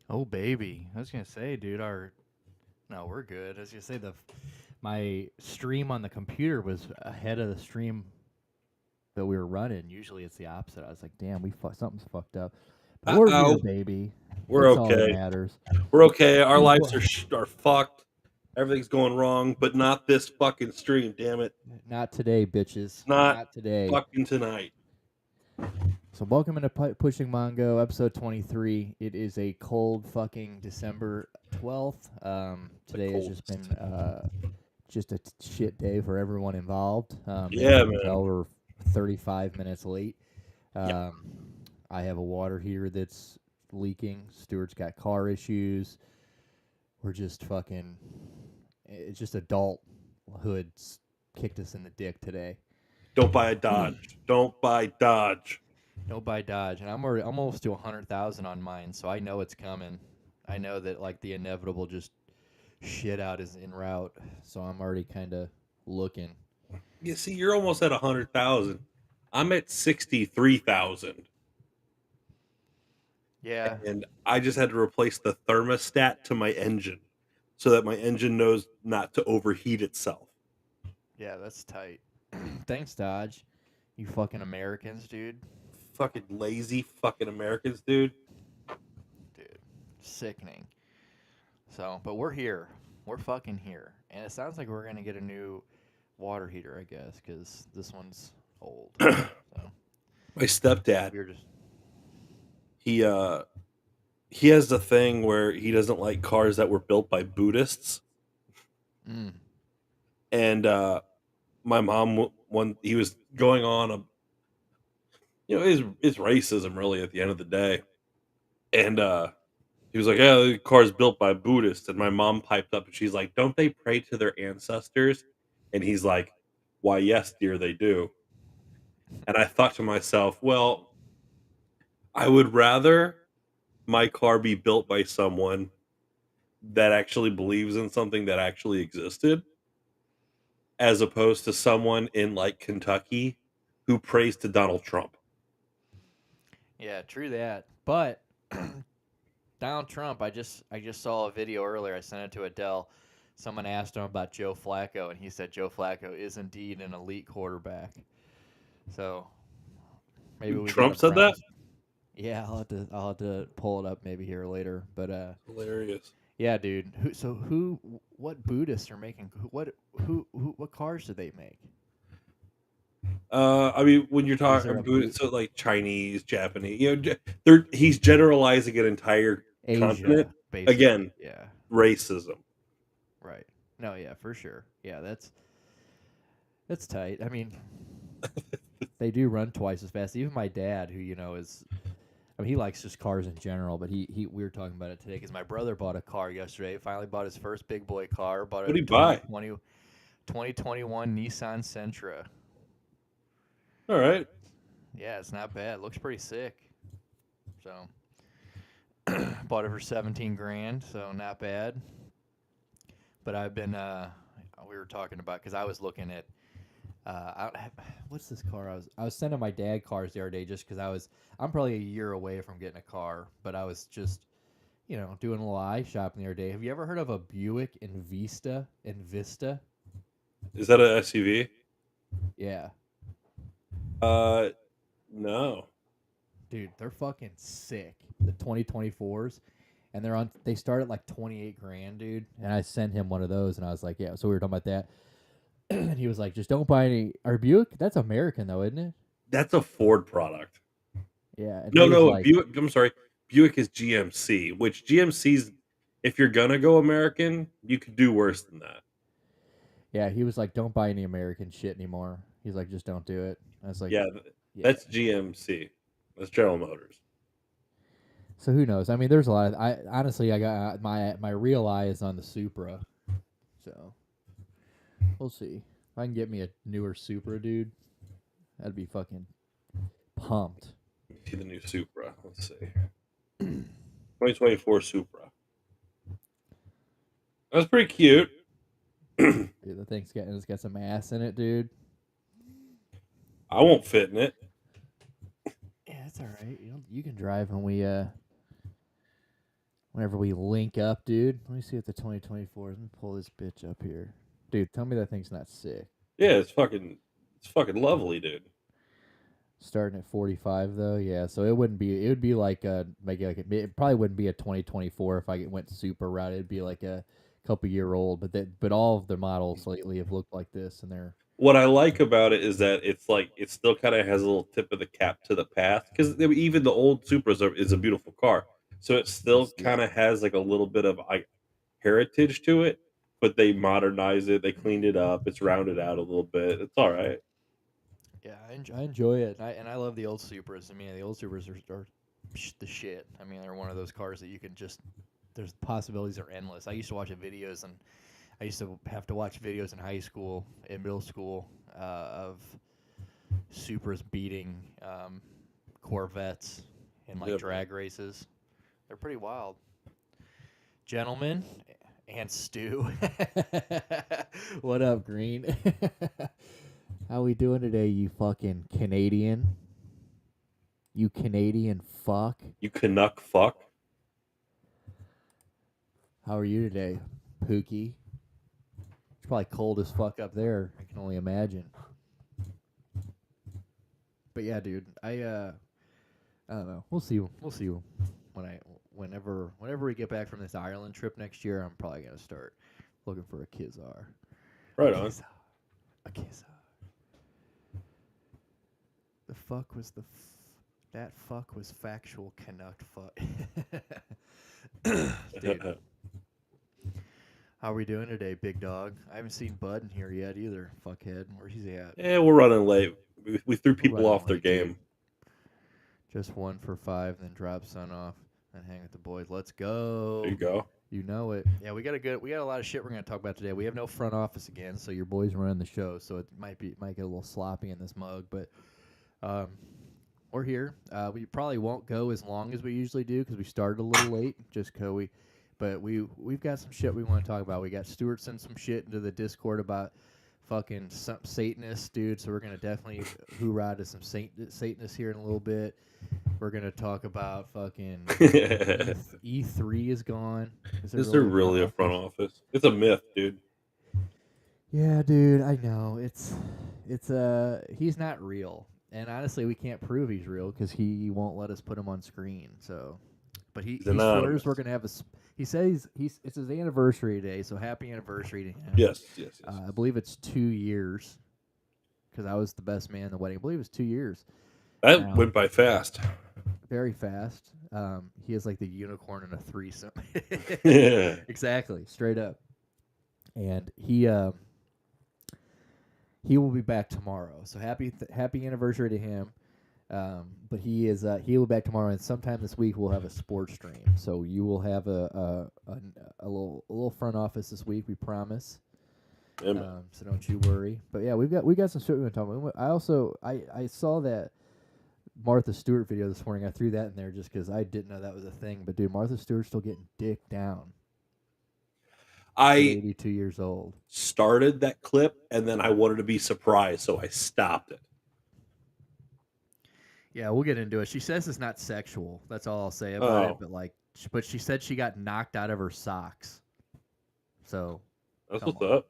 Oh baby, I was gonna say, dude. No, we're good. I was gonna say my stream on the computer was ahead of the stream that we were running. Usually it's the opposite. I was like, damn, something's fucked up. But we're here, Uh-oh. baby. We're That's all that okay. matters. We're okay. Our lives Well, are fucked. Everything's going wrong, but not this fucking stream, damn it. not today, bitches. Not Not today. fucking tonight. So welcome into Pushing Mongo, episode 23. It is a cold fucking December 12th. The Today has just been coldest. just a shit day for everyone involved. As Yeah, you can man. tell, we're 35 minutes late. Yeah. Um, I have a water heater that's leaking. Stuart's got car issues. We're just fucking. It's just adulthood kicked us in the dick today. Don't buy a Dodge. Don't buy Dodge. No buy Dodge, and I'm almost to 100,000 on mine, so I know it's coming. I know that like the inevitable just shit out is en route, so I'm already kind of looking. You see, you're almost at 100,000. I'm at 63,000. Yeah, And I just had to replace the thermostat to my engine so that my engine knows not to overheat itself. yeah, that's tight. Thanks, Dodge. You fucking Americans, dude. Fucking lazy fucking Americans, dude. Dude, sickening. So, but we're here. We're fucking here, and it sounds like we're gonna get a new water heater, I guess, because this one's old. So My stepdad, we're just. he uh he has the thing where he doesn't like cars that were built by Buddhists. Mm, And my mom when he was going on a his racism really at the end of the day. And he was like, "Yeah, the car's built by Buddhists." And my mom piped up and she's like, "Don't they pray to their ancestors?" And he's like, "Why, yes, dear, they do." And I thought to myself, well, I would rather my car be built by someone that actually believes in something that actually existed as opposed to someone in like Kentucky who prays to Donald Trump. yeah, true that. But Donald Trump, I just saw a video earlier. I sent it to Adele. Someone asked him about Joe Flacco, and he said Joe Flacco is indeed an elite quarterback. So maybe we got a Trump said that? Browns. Yeah, I'll have to pull it up maybe here later. But Hilarious. yeah, dude. What Buddhists are making? What cars do they make? I mean, when you're Is there talking a about boot so like Chinese, Japanese, he's generalizing an entire continent. Asia basically? Again, Yeah, racism. right. No, yeah, for sure. Yeah, that's tight. I mean, they do run twice as fast. Even my dad, who is, I mean, he likes just cars in general. But we were talking about it today because my brother bought a car yesterday. Finally bought his first big boy car. Bought What a do you buy? 2021 Nissan Sentra. All right. Yeah, it's not bad. Looks pretty sick. So bought it for 17 grand. So not bad. But I've been we were talking about because I was looking at I don't have, what's this car? I was sending my dad cars the other day just because I'm probably a year away from getting a car, but I was just doing a little eye shopping the other day. Have you ever heard of a Buick Invista? Is that a SUV? Yeah, Uh, no. dude, they're fucking sick. The 2024s, and they start at like 28 grand, dude. And I sent him one of those, and I was like, yeah. So we were talking about that, and he was like, just don't buy any. Our Buick, that's American though, isn't it? That's a Ford product. Yeah, and No, he was no, like, Buick. I'm sorry. Buick is GMC, which GMC's, if you're gonna go American, you could do worse than that. yeah, he was like, don't buy any American shit anymore. He's like, just don't do it. I was like, Yeah, yeah. that's GMC. That's General Motors. So who knows? I mean, there's a lot. I honestly, I got my real eye is on the Supra. So we'll see if I can get me a newer Supra, dude. That'd be fucking pumped. See the new Supra. Let's see. 2024 Supra. That's pretty cute. I Dude, it's got some ass in it, dude. won't fit in it. Yeah, it's all right. You can drive Whenever we link up, dude. Let me see what the 2024 is. Let me pull this bitch up here. Dude, tell me that thing's not sick. Yeah, it's fucking lovely, dude. Starting at 45 though, yeah. So it wouldn't be. It would be like it probably wouldn't be a 2024 if I went super route. It'd be like a couple year old. But all of the models lately have looked like this, and they're What I like about it is that it's like it still kind of has a little tip of the cap to the past because even the old Supras is a beautiful car, so it still yeah. kind of has like a little bit of like heritage to it, but they modernize it, they cleaned it up, it's rounded out a little bit. It's all right. Yeah, I enjoy it, and I love the old Supras. I mean, the old Supras are the shit. I mean, they're one of those cars that you can just there's possibilities are endless. I used to watch videos, and I used to have to watch videos in high school, in middle school, of Supras beating Corvettes in like Yeah, man. drag races. They're pretty wild, gentlemen. And Stu. What up, Green? How we doing today, you fucking Canadian? You Canadian fuck. You Canuck fuck. How are you today, Pookie? It's probably cold as fuck up there. I can only imagine. But yeah, dude, I don't know. We'll see. We'll see whenever we get back from this Ireland trip next year. I'm probably gonna start looking for a Kizar. Right on. A Kizar. The fuck was that fuck was factual Canuck fuck. Dude, how are we doing today, big dog? I haven't seen Bud in here yet either. Fuckhead, where's he at? Yeah, we're running late. We threw We're people running off their late, dude. game. Just 1 for 5, then drop Son off, then hang with the boys. Let's There go. you go. You know it. Yeah, we got a lot of shit we're gonna talk about today. We have no front office again, so your boys running the show, so it might get a little sloppy in this mug, but we're here. We probably won't go as long as we usually do because we started a little late. But we've got some shit we want to talk about. We got Stuart sent some shit into the Discord about fucking some Satanists, dude. So we're gonna definitely hoorah to some Satanists here in a little bit. We're gonna talk about fucking E3 is gone. Is there really a front office? It's a myth, dude. Yeah, dude, I know. It's he's not real. And honestly, we can't prove he's real because he won't let us put him on screen. So, but he He's swears anonymous. we're gonna have a. He says it's his anniversary today, so happy anniversary to him. Yes. I believe it's 2 years because I was the best man in the wedding. I believe it's 2 years. That Now, went by fast. very fast. He is like the unicorn in a threesome. Yeah. Exactly, straight up. And he will be back tomorrow. So happy anniversary to him. But he will be back tomorrow, and sometime this week we'll have a sports stream. So you will have a little front office this week, we promise. Yeah, man. So don't you worry. But yeah, we got some shit we want to talk about. I saw that Martha Stewart video this morning. I threw that in there just because I didn't know that was a thing. But dude, Martha Stewart's still getting dick down. I 82 years old. started that clip and then I wanted to be surprised, so I stopped it. Yeah, we'll get into it. She says it's not sexual. That's all I'll say about it. But she said she got knocked out of her socks. So That's come what's on. up.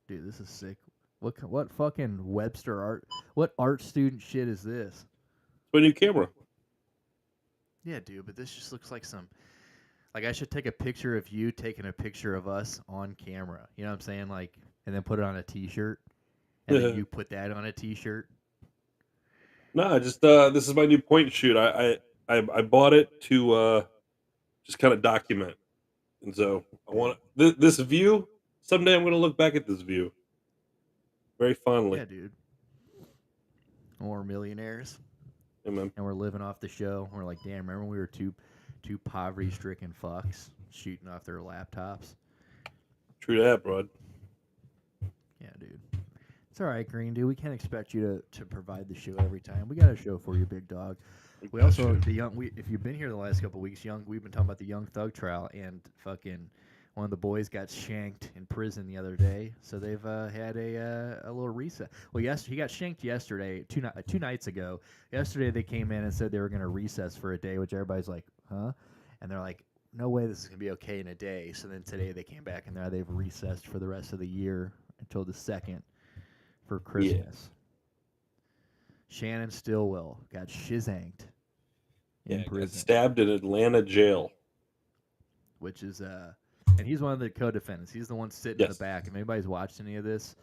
Dude, this is sick. What fucking Webster art? What art student shit is this? It's my new camera. Yeah, dude, but this just looks like like I should take a picture of you taking a picture of us on camera. You know what I'm saying? Like, and then put it on a T-shirt, and then you put that on a T-shirt. No, just this is my new point and shoot. I bought it to just kind of document, and so I want this view. Someday I'm going to look back at this view very fondly. Yeah, dude. We're millionaires, Yeah, man. and we're living off the show. We're like, damn, remember when we were two poverty-stricken fucks shooting off their laptops? True that, bro. Yeah, dude. It's all right, Green dude. We can't expect you to provide the show every time. We got a show for you, big dog. We also if you've been here the last couple of weeks, we've been talking about the Young Thug trial, and fucking one of the boys got shanked in prison the other day. So they've had a little reset. Well, yes, he got shanked yesterday, two nights ago. Yesterday they came in and said they were going to recess for a day, which everybody's like, huh? and they're like, no way this is gonna be okay in a day. So then today they came back and now they've recessed for the rest of the year until the 2nd for Yeah. Christmas. Shannon Stillwell got shizanked in Got prison, stabbed in Atlanta jail. which is and he's one of the co-defendants. He's the one sitting in the Yes. back. If anybody's watched any of this,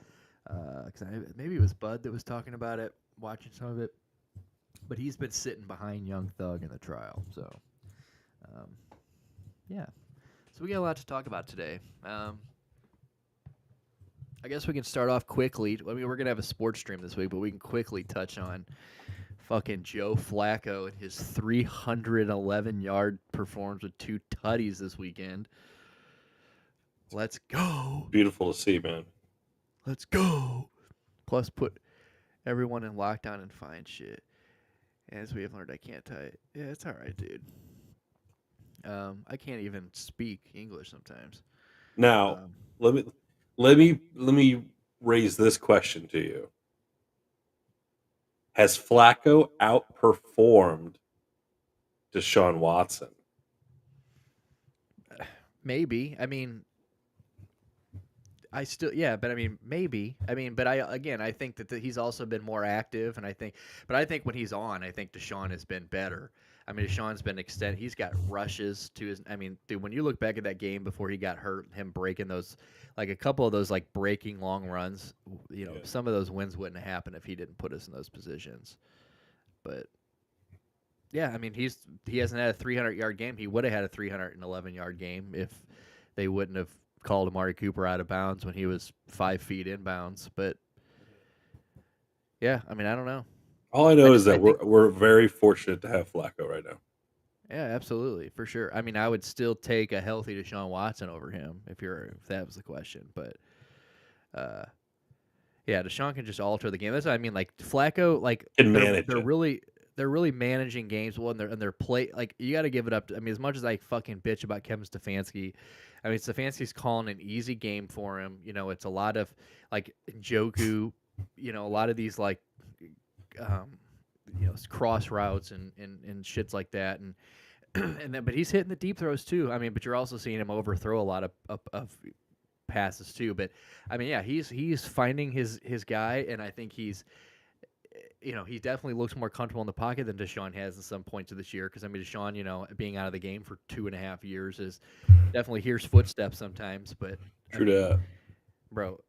maybe it was Bud that was talking about it, watching some of it, but he's been sitting behind Young Thug in the trial. So, yeah. So we got a lot to talk about today. I guess we can start off quickly. I mean, we're gonna have a sports stream this week, but we can quickly touch on fucking Joe Flacco and his 311-yard performance with 2 tutties this weekend. Let's go. Beautiful to see, man. Let's go. Plus, put everyone in lockdown and find shit. As we have learned, I can't type. Yeah, it's all right, dude. I can't even speak English sometimes. Now, let me raise this question to you. Has Flacco outperformed Deshaun Watson? Maybe. I mean, but I mean, maybe. I mean, but I think that he's also been more active, and I think when he's on, I think Deshaun has been better. I mean, Deshaun's been extended. He's got rushes to his. I mean, dude, when you look back at that game before he got hurt, him breaking those, like a couple of those like breaking long runs, you know, Yeah. some of those wins wouldn't have happened if he didn't put us in those positions. But yeah, I mean, he hasn't had a 300-yard game. He would have had a 311-yard game if they wouldn't have called Amari Cooper out of bounds when he was 5 feet inbounds. But yeah, I mean, I don't know. All I know is that we're very fortunate to have Flacco right now. Yeah, absolutely, for sure. I mean, I would still take a healthy Deshaun Watson over him if that was the question. But yeah, Deshaun can just alter the game. That's what I mean. Like Flacco, like Can manage they're it. really managing games well, and their play. Like you got to give it up. I mean, as much as I fucking bitch about Kevin Stefanski, I mean Stefanski's calling an easy game for him. You know, it's a lot of like Njoku, you know, a lot of these like, you know, cross routes and shits like that, and but he's hitting the deep throws too. I mean, but you're also seeing him overthrow a lot of passes too. But I mean, yeah, he's finding his guy, and I think he's. You know, he definitely looks more comfortable in the pocket than Deshaun has in some points of this year. Because I mean, Deshaun, you know, being out of the game for 2.5 years is definitely hears footsteps sometimes. But True that. bro,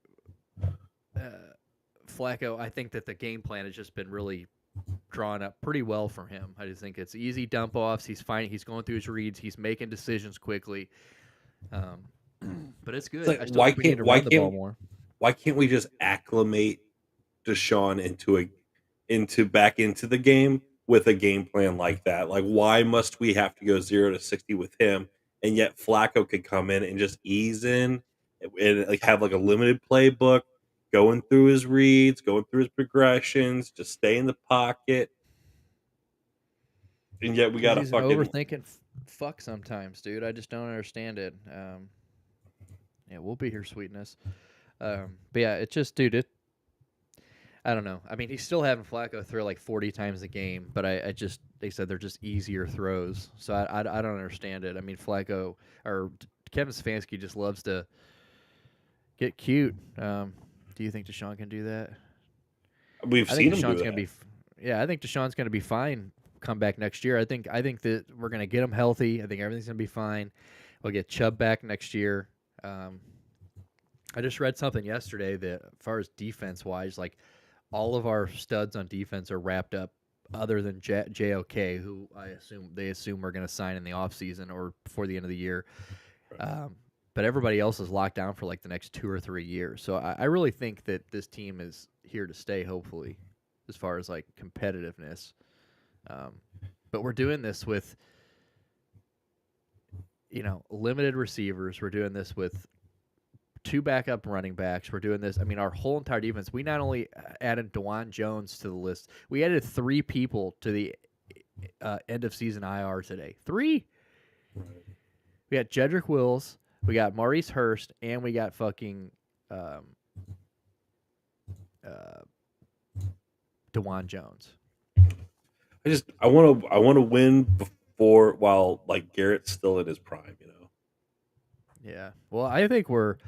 Flacco, I think that the game plan has just been really drawn up pretty well for him. I just think it's easy dump offs. He's finding, he's going through his reads. He's making decisions quickly. But it's good. Like, I still think we need to run the ball more. Why can't we just acclimate Deshaun back into the game with a game plan like that? Like, why must we have to go 0 to 60 with him, and yet Flacco could come in and just ease in and like have like a limited playbook, going through his reads, going through his progressions, just stay in the pocket, and yet we got to He's fucking overthinking fuck sometimes, dude. I just don't understand it. Yeah, we'll be here, sweetness. But yeah, it's just, dude, I don't know. I mean, he's still having Flacco throw like 40 times a game, but they said they're just easier throws. So I don't understand it. I mean, Flacco or Kevin Stefanski just loves to get cute. Do you think Deshaun can do that? we've seen him do that. I think Deshaun's gonna be fine. Come back next year. I think that we're gonna get him healthy. I think everything's gonna be fine. We'll get Chubb back next year. I just read something yesterday that, as far as defense wise, like all of our studs on defense are wrapped up, other than JOK, who they assume we're gonna sign in the offseason or before the end of the year. But everybody else is locked down for like the next 2 or 3 years. So I really think that this team is here to stay, hopefully, as far as like competitiveness. But we're doing this with, you know, limited receivers. We're doing this with 2 backup running backs. We're doing this. I mean, our whole entire defense. We not only added DeJuan Jones to the list, we added 3 people to the end of season IR today. 3. Right. We got Jedrick Wills, we got Maurice Hurst, and we got fucking DeJuan Jones. I want to win while like Garrett's still in his prime, you know. Yeah. Well, I think like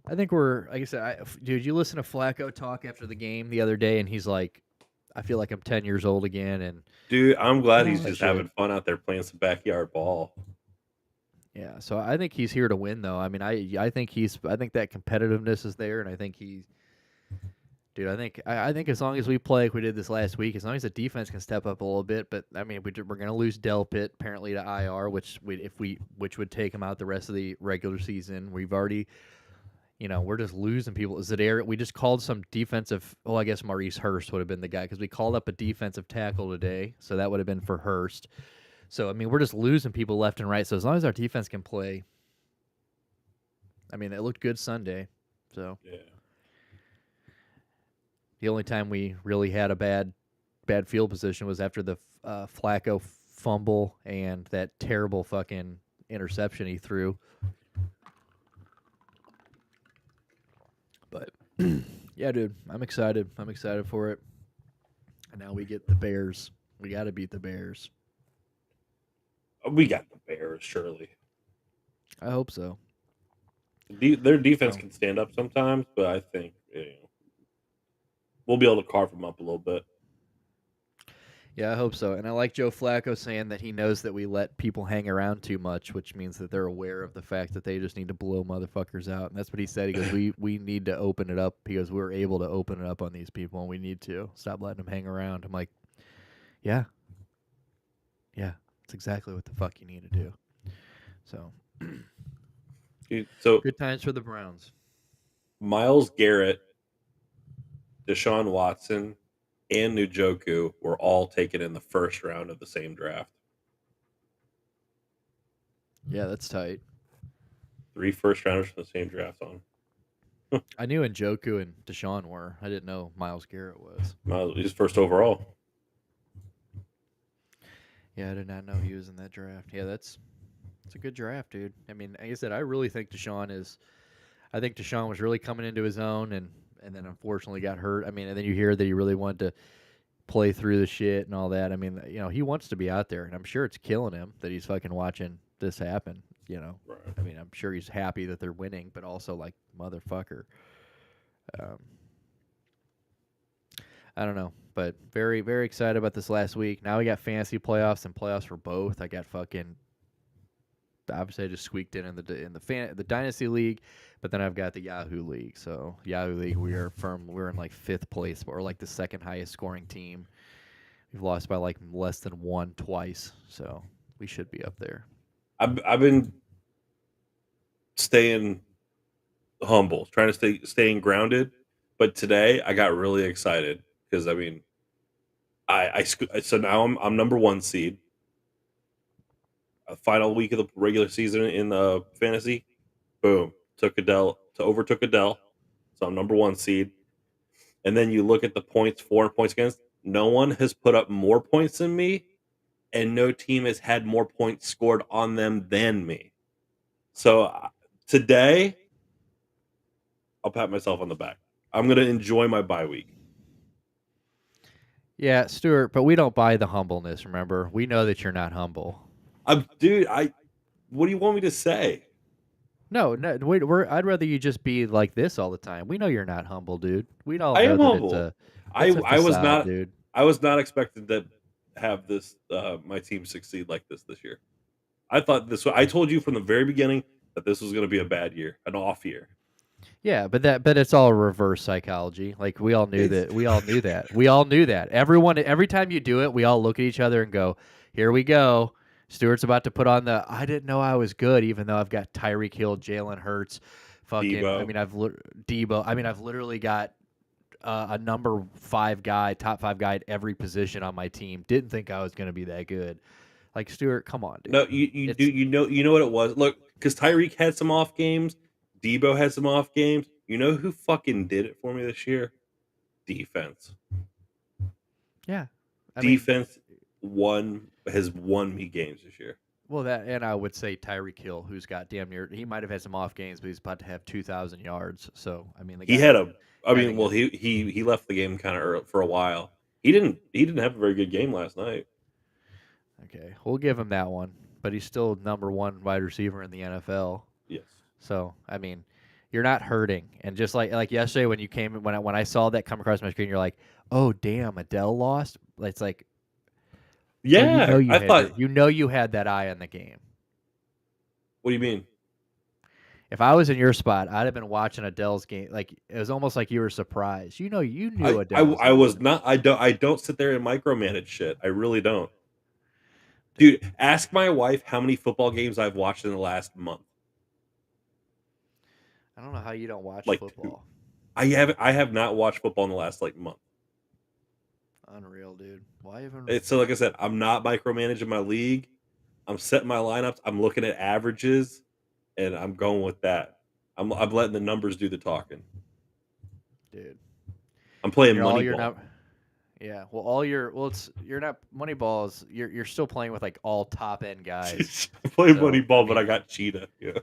I said, dude, you listen to Flacco talk after the game the other day, and he's like, I feel like I'm 10 years old again, and Dude, I'm you glad know he's all that just shit. having fun out there playing some backyard ball. Yeah. So I think he's here to win, though. I mean, I think that competitiveness is there, and I think dude, I think as long as we play like we did this last week, as long as the defense can step up a little bit, but I mean we're going to lose Delpit apparently to IR, which would take him out the rest of the regular season. We've already, we're just losing people. We just called some defensive. Oh, I guess Maurice Hurst would have been the guy because we called up a defensive tackle today, so that would have been for Hurst. So I mean we're just losing people left and right. So as long as our defense can play, I mean it looked good Sunday. So Yeah. the only time we really had a bad field position was after the Flacco fumble and that terrible fucking interception he threw. But yeah, dude, I'm excited. I'm excited for it. And now we get the Bears. We got to beat the Bears. We got the Bears, surely. I hope so. Their defense So, can stand up sometimes, but I think we'll be able to carve them up a little bit. yeah, I hope so. And I like Joe Flacco saying that he knows that we let people hang around too much, which means that they're aware of the fact that they just need to blow motherfuckers out. And that's what he said. He goes, we need to open it up because we're able to open it up on these people, and we need to stop letting them hang around. I'm like, yeah. Yeah, that's exactly what the fuck you need to do. So, So good times for the Browns. Myles Garrett, Deshaun Watson, and Njoku were all taken in the first round of the same draft. Yeah, that's tight. 3 first rounders from the same draft on. I knew Njoku and Deshaun were. I didn't know Myles Garrett was. He's first overall. Yeah, I did not know he was in that draft. Yeah, it's a good draft, dude. I mean, like I said, I really think Deshaun is. I think Deshaun was really coming into his own, and then unfortunately got hurt. I mean, and then you hear that he really wanted to play through the shit and all that. I mean, he wants to be out there, and I'm sure it's killing him that he's fucking watching this happen. Right. I mean, I'm sure he's happy that they're winning, but also like motherfucker. I don't know, but very, very excited about this last week. Now we got fantasy playoffs and playoffs for both. I got fucking. Obviously, I just squeaked in the Dynasty League, but then I've got the Yahoo League. So Yahoo League, we're in like 5th place, or like the second highest scoring team. We've lost by like less than 1 twice, so we should be up there. I've been staying humble, trying to staying grounded, but today I got really excited because I mean, so now I'm number 1 seed. Final week of the regular season in the fantasy, boom, overtook Adele, so I'm number 1 seed. And then you look at the points for and points against. No one has put up more points than me, and no team has had more points scored on them than me. So today, I'll pat myself on the back. I'm gonna enjoy my bye week. Yeah, Stuart, but we don't buy the humbleness. Remember, we know that you're not humble. Dude, what do you want me to say? No, I'd rather you just be like this all the time. We know you're not humble, dude. We all I know am that humble. it's a I was facade, not dude. I was not expected to have this my team succeed like this year. I thought I told you from the very beginning that this was going to be a bad year, an off year. Yeah, but it's all reverse psychology. Like we all knew that. We all knew that. We all knew that. Every time you do it, we all look at each other and go, "Here we go." Stuart's about to put on the I didn't know I was good, even though I've got Tyreek Hill, Jalen Hurts, fucking. Debo. I mean, Debo. I mean, I've literally got a number 5 guy, top 5 guy at every position on my team. Didn't think I was going to be that good. Like Stuart, come on, dude. No, you know what it was. Look, because Tyreek had some off games, Debo had some off games. You know who fucking did it for me this year? Defense. Yeah, Defense has won me games this year. Well, that and I would say Tyreek Hill, who's got damn near. He might have had some off games, but he's about to have 2,000 yards. So I mean, He left the game kind of early for a while. He didn't have a very good game last night. Okay, we'll give him that one, but he's still number one wide receiver in the NFL. Yes. So I mean, you're not hurting. And just like yesterday when you came when I saw that come across my screen, you're like, oh damn, Adele lost. It's like, oh, Yeah, I thought. you had that eye on the game. What do you mean? If I was in your spot, I'd have been watching Adele's game. Like it was almost like you were surprised. You knew Adele was. I was not. I don't sit there and micromanage shit. I really don't. Dude, ask my wife how many football games I've watched in the last month. I don't know how you don't watch Like two. football. I have not watched football in the last like month. Unreal, dude. Why even? So like I said, I'm not micromanaging my league. I'm setting my lineups. I'm looking at averages, and I'm going with that. I'm letting the numbers do the talking. Dude. I'm playing All your Moneyball. Yeah, you're not Moneyball is you're still playing with like all top end guys. I'm playing So, Moneyball, I but I mean- got Cheetah. Yeah.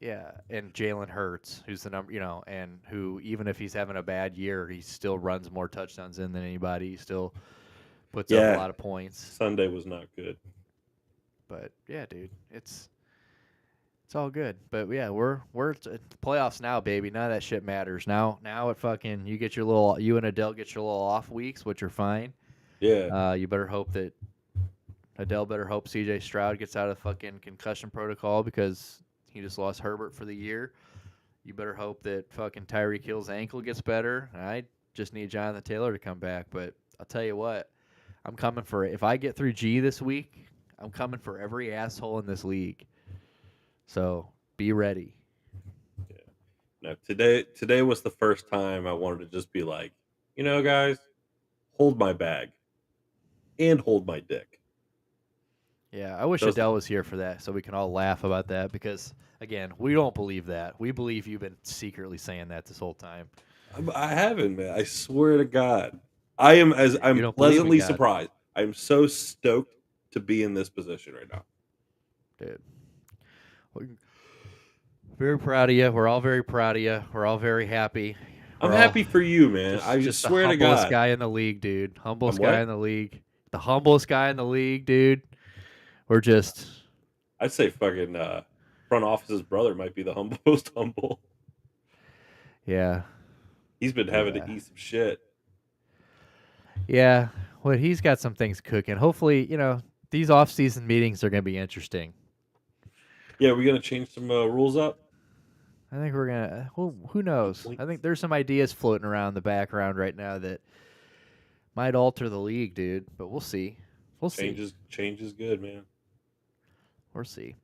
Yeah, and Jalen Hurts, who's the number, and who even if he's having a bad year, he still runs more touchdowns in than anybody. He still puts up a lot of points. Sunday was not good. But yeah, dude, it's all good. But yeah, we're at the playoffs now, baby. None of that shit matters. Now it fucking you and Adele get your little off weeks, which are fine. Yeah. You better hope that Adele better hope CJ Stroud gets out of the fucking concussion protocol because he just lost Herbert for the year. You better hope that fucking Tyreek Hill's ankle gets better. I just need Jonathan Taylor to come back. But I'll tell you what, I'm coming for it. If I get through G this week, I'm coming for every asshole in this league. So be ready. Now today was the first time I wanted to just be like, guys, hold my bag and hold my dick. Yeah, I wish Adele was here for that so we can all laugh about that because, again, we don't believe that. We believe you've been secretly saying that this whole time. I haven't, man. I swear to God. I'm don't believe in pleasantly God. surprised. I'm so stoked to be in this position right now. Dude. Very proud of you. We're all very proud of you. We're all very happy. I'm happy for you, man. I just swear the to humblest God. guy in the league, dude. Humblest I'm what? guy in the league. The humblest guy in the league, dude. We're just. I'd say fucking front office's brother might be the most humble. Yeah. He's been having to eat some shit. Yeah. Well, he's got some things cooking. Hopefully, these off-season meetings are going to be interesting. Yeah, we're going to change some rules up? I think we're going to. Well, who knows? I think there's some ideas floating around in the background right now that might alter the league, dude. But we'll see. Change is good, man. We'll see.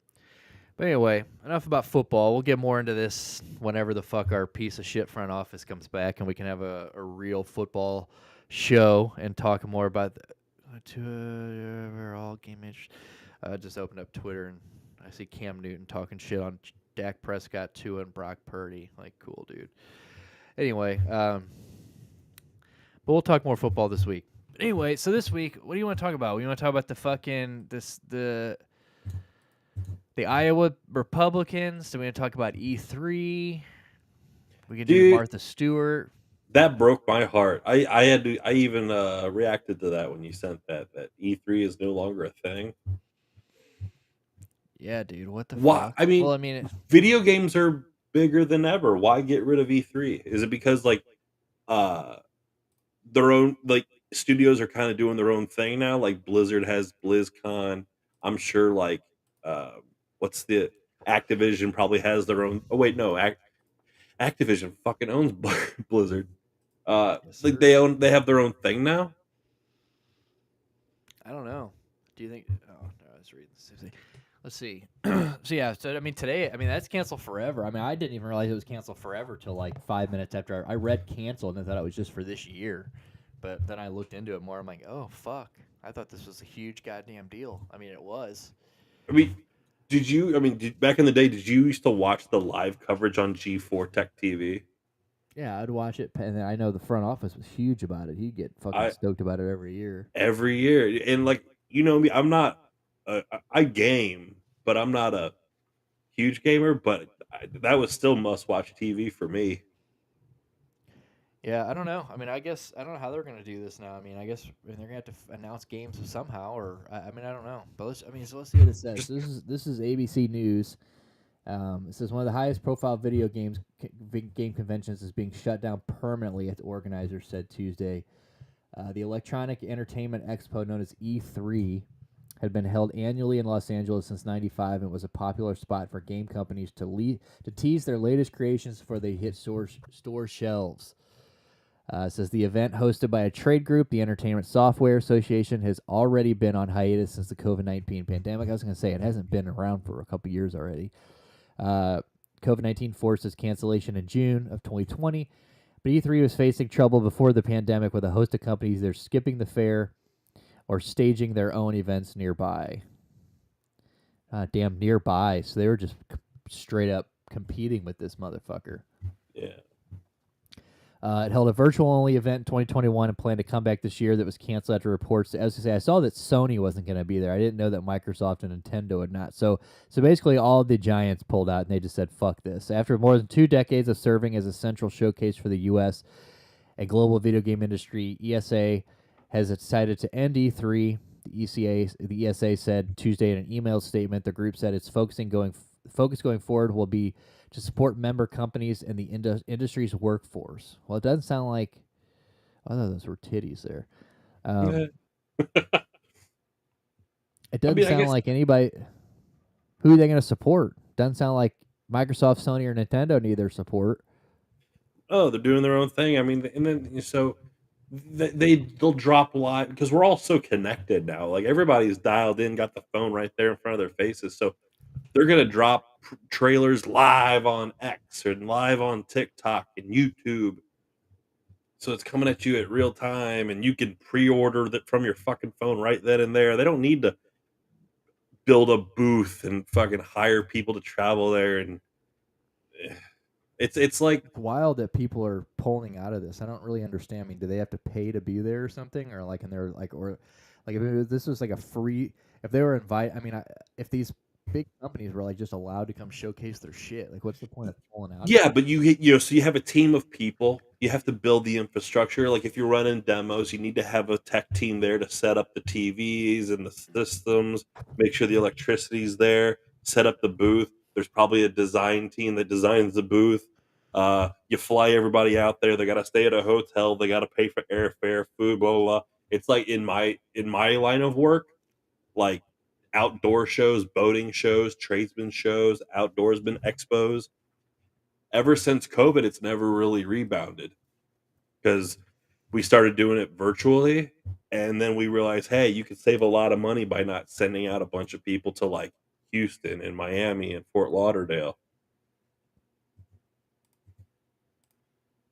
But anyway, enough about football. We'll get more into this whenever the fuck our piece of shit front office comes back and we can have a real football show and talk more about all game interest. I just opened up Twitter and I see Cam Newton talking shit on Dak Prescott, Tua, and Brock Purdy. Like, cool, dude. Anyway, but we'll talk more football this week. But anyway, so this week, what do you want to talk about? We want to talk about the fucking the Iowa Republicans. Do we want to talk about E3? We can do Martha Stewart. That broke my heart. I even reacted to that when you sent that E3 is no longer a thing. Yeah, dude. What the fuck? I mean, video games are bigger than ever. Why get rid of E3? Is it because their own studios are kind of doing their own thing now? Like Blizzard has BlizzCon. I'm sure what's the Activision probably has their own. Oh wait, no, Activision fucking owns Blizzard. Yes, they have their own thing now. I don't know. Do you think? Oh no, I was reading this. Let's see. So I mean, today, that's canceled forever. I didn't even realize it was canceled forever till like 5 minutes after I read canceled and I thought it was just for this year. But then I looked into it more. I'm like, oh fuck! I thought this was a huge goddamn deal. It was. Did you? Back in the day, did you used to watch the live coverage on G4 Tech TV? Yeah, I'd watch it, and I know the front office was huge about it. He'd get fucking stoked about it every year. Every year, and me, I'm not. I game, but I'm not a huge gamer. But that was still must-watch TV for me. Yeah, I don't know. I mean, I guess I don't know how they're going to do this now. I mean, I guess they're going to have to announce games somehow, or I mean, I don't know. But let's see what it says. Just This is ABC News. It says one of the highest profile video game conventions is being shut down permanently, as the organizers said Tuesday. The Electronic Entertainment Expo, known as E3, had been held annually in Los Angeles since '95 and was a popular spot for game companies to tease their latest creations before they hit store shelves. It says the event, hosted by a trade group, the Entertainment Software Association, has already been on hiatus since the COVID-19 pandemic. I was going to say it hasn't been around for a couple years already. COVID-19 forced its cancellation in June of 2020, but E3 was facing trouble before the pandemic with a host of companies either skipping the fair or staging their own events nearby. Damn, nearby. So they were just straight up competing with this motherfucker. yeah. It held a virtual-only event in 2021 and planned to come back this year. That was canceled after reports. As I say, I saw that Sony wasn't going to be there. I didn't know that Microsoft and Nintendo had not. So basically, all the giants pulled out and they just said, "Fuck this." After more than 2 decades of serving as a central showcase for the U.S. and global video game industry, ESA has decided to end E3. The ESA said Tuesday in an email statement. The group said its focus going forward will be to support member companies and the industry's workforce. Well, it doesn't sound like. I thought those were titties there. Yeah. It doesn't I mean, I sound guess like anybody. Who are they going to support? Doesn't sound like Microsoft, Sony, or Nintendo need their support. oh, they're doing their own thing. I mean, and then so they'll drop live because we're all so connected now. Like everybody's dialed in, got the phone right there in front of their faces. So they're gonna drop trailers live on X and live on TikTok and YouTube. So it's coming at you at real time, and you can pre-order that from your fucking phone right then and there. They don't need to build a booth and fucking hire people to travel there. And eh, it's like It's wild that people are pulling out of this. I don't really understand. I mean, do they have to pay to be there or something, or like, and they're like, or like if this was like a free, if they were invited. I mean, if these big companies were like just allowed to come showcase their shit, like, what's the point of pulling out? yeah, but so you have a team of people. You have to build the infrastructure. Like if you're running demos, you need to have a tech team there to set up the TVs and the systems, make sure the electricity's there, set up the booth. There's probably a design team that designs the booth. You fly everybody out there. They got to stay at a hotel. They got to pay for airfare, food, blah, blah, blah. It's like in my line of work, like outdoor shows, boating shows, tradesman shows, outdoorsman expos. Ever since COVID, it's never really rebounded because we started doing it virtually, and then we realized, hey, you could save a lot of money by not sending out a bunch of people to like Houston and Miami and Fort Lauderdale.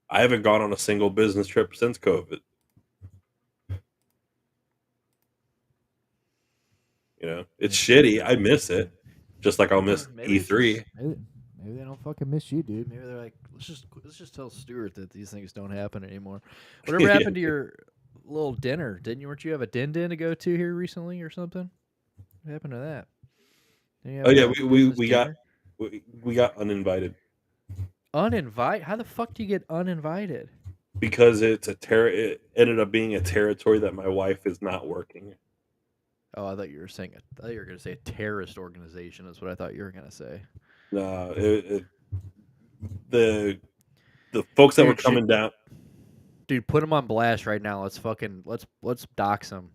I haven't gone on a single business trip since COVID. It's shitty. I miss it, just like I'll miss Maybe it's E3. just maybe they don't fucking miss you, dude. Maybe they're like, let's just tell Stuart that these things don't happen anymore. Whatever Yeah. happened to your little dinner? Weren't you have a din to go to here recently or something? What happened to that? Didn't you have Oh yeah, a we business we got dinner? we got uninvited Uninvite? How the fuck do you get uninvited? because it ended up being a territory that my wife is not working. Oh, I thought you were saying I thought you were gonna say a terrorist organization. That's what I thought you were gonna say. The folks that were Dude, shit, coming down. dude, put them on blast right now. Let's dox them.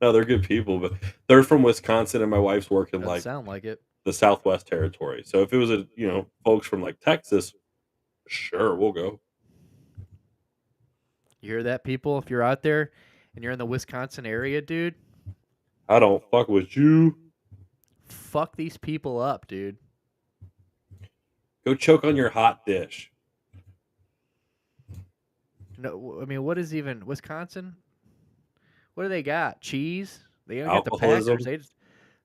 No, they're good people, but they're from Wisconsin, and my wife's working Doesn't like sound like it. the Southwest Territory. So if it was folks from like Texas, sure, we'll go. You hear that, people? If you're out there and you're in the Wisconsin area, dude, I don't fuck with you. fuck these people up, dude. Go choke on your hot dish. No, I mean, what is even Wisconsin? What do they got? Cheese? They don't got the Alcoholism. Packers. They just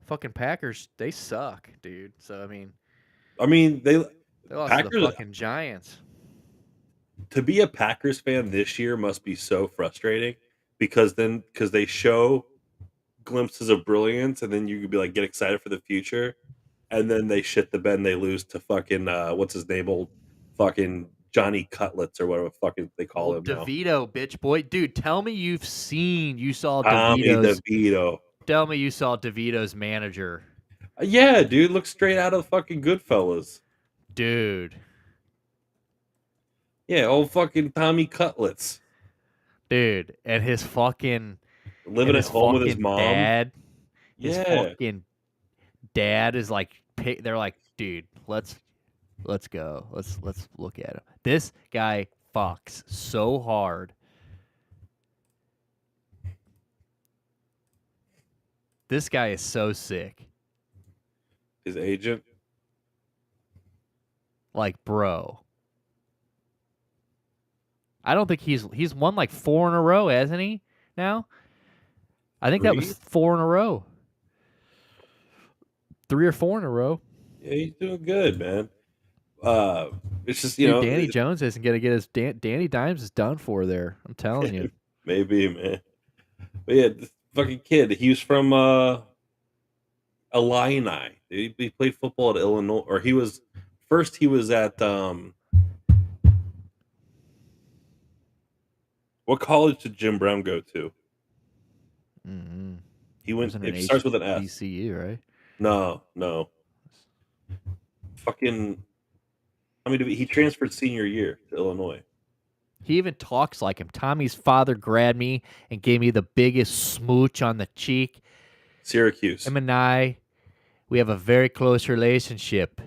fucking Packers. They suck, dude. So I mean, they lost to the Packers. fucking Giants. To be a Packers fan this year must be so frustrating because they show glimpses of brilliance, and then you could be like get excited for the future, and then they shit the bed and they lose to fucking what's his name, old fucking Johnny Cutlets or whatever the fuck they call him now. DeVito, bitch boy. Dude, tell me you saw Tommy DeVito's. DeVito. Tell me you saw DeVito's manager. Yeah, dude, looks straight out of fucking Goodfellas. Dude. Yeah, old fucking Tommy Cutlets. Dude. And his fucking Living at home with his mom. Dad. His Yeah. fucking dad is like, they're like, dude, let's go. Let's look at him. This guy fucks so hard. This guy is so sick. His agent. Like, bro. I don't think he's won like 4 in a row, hasn't he? Now? I think that was 4 in a row. 3 or 4 in a row. Yeah, he's doing good, man. It's just, Dude, Danny Jones isn't gonna get his Danny Dimes is done for there. I'm telling you. Maybe, man. But yeah, this fucking kid, he was from Illini. He played football at Illinois, or he was at what college did Jim Brown go to? Mm-hmm. He went. It starts with an S. BCU, right? No. Fucking. I mean, he transferred senior year to Illinois. He even talks like him. Tommy's father grabbed me and gave me the biggest smooch on the cheek. Syracuse. Him and I, we have a very close relationship.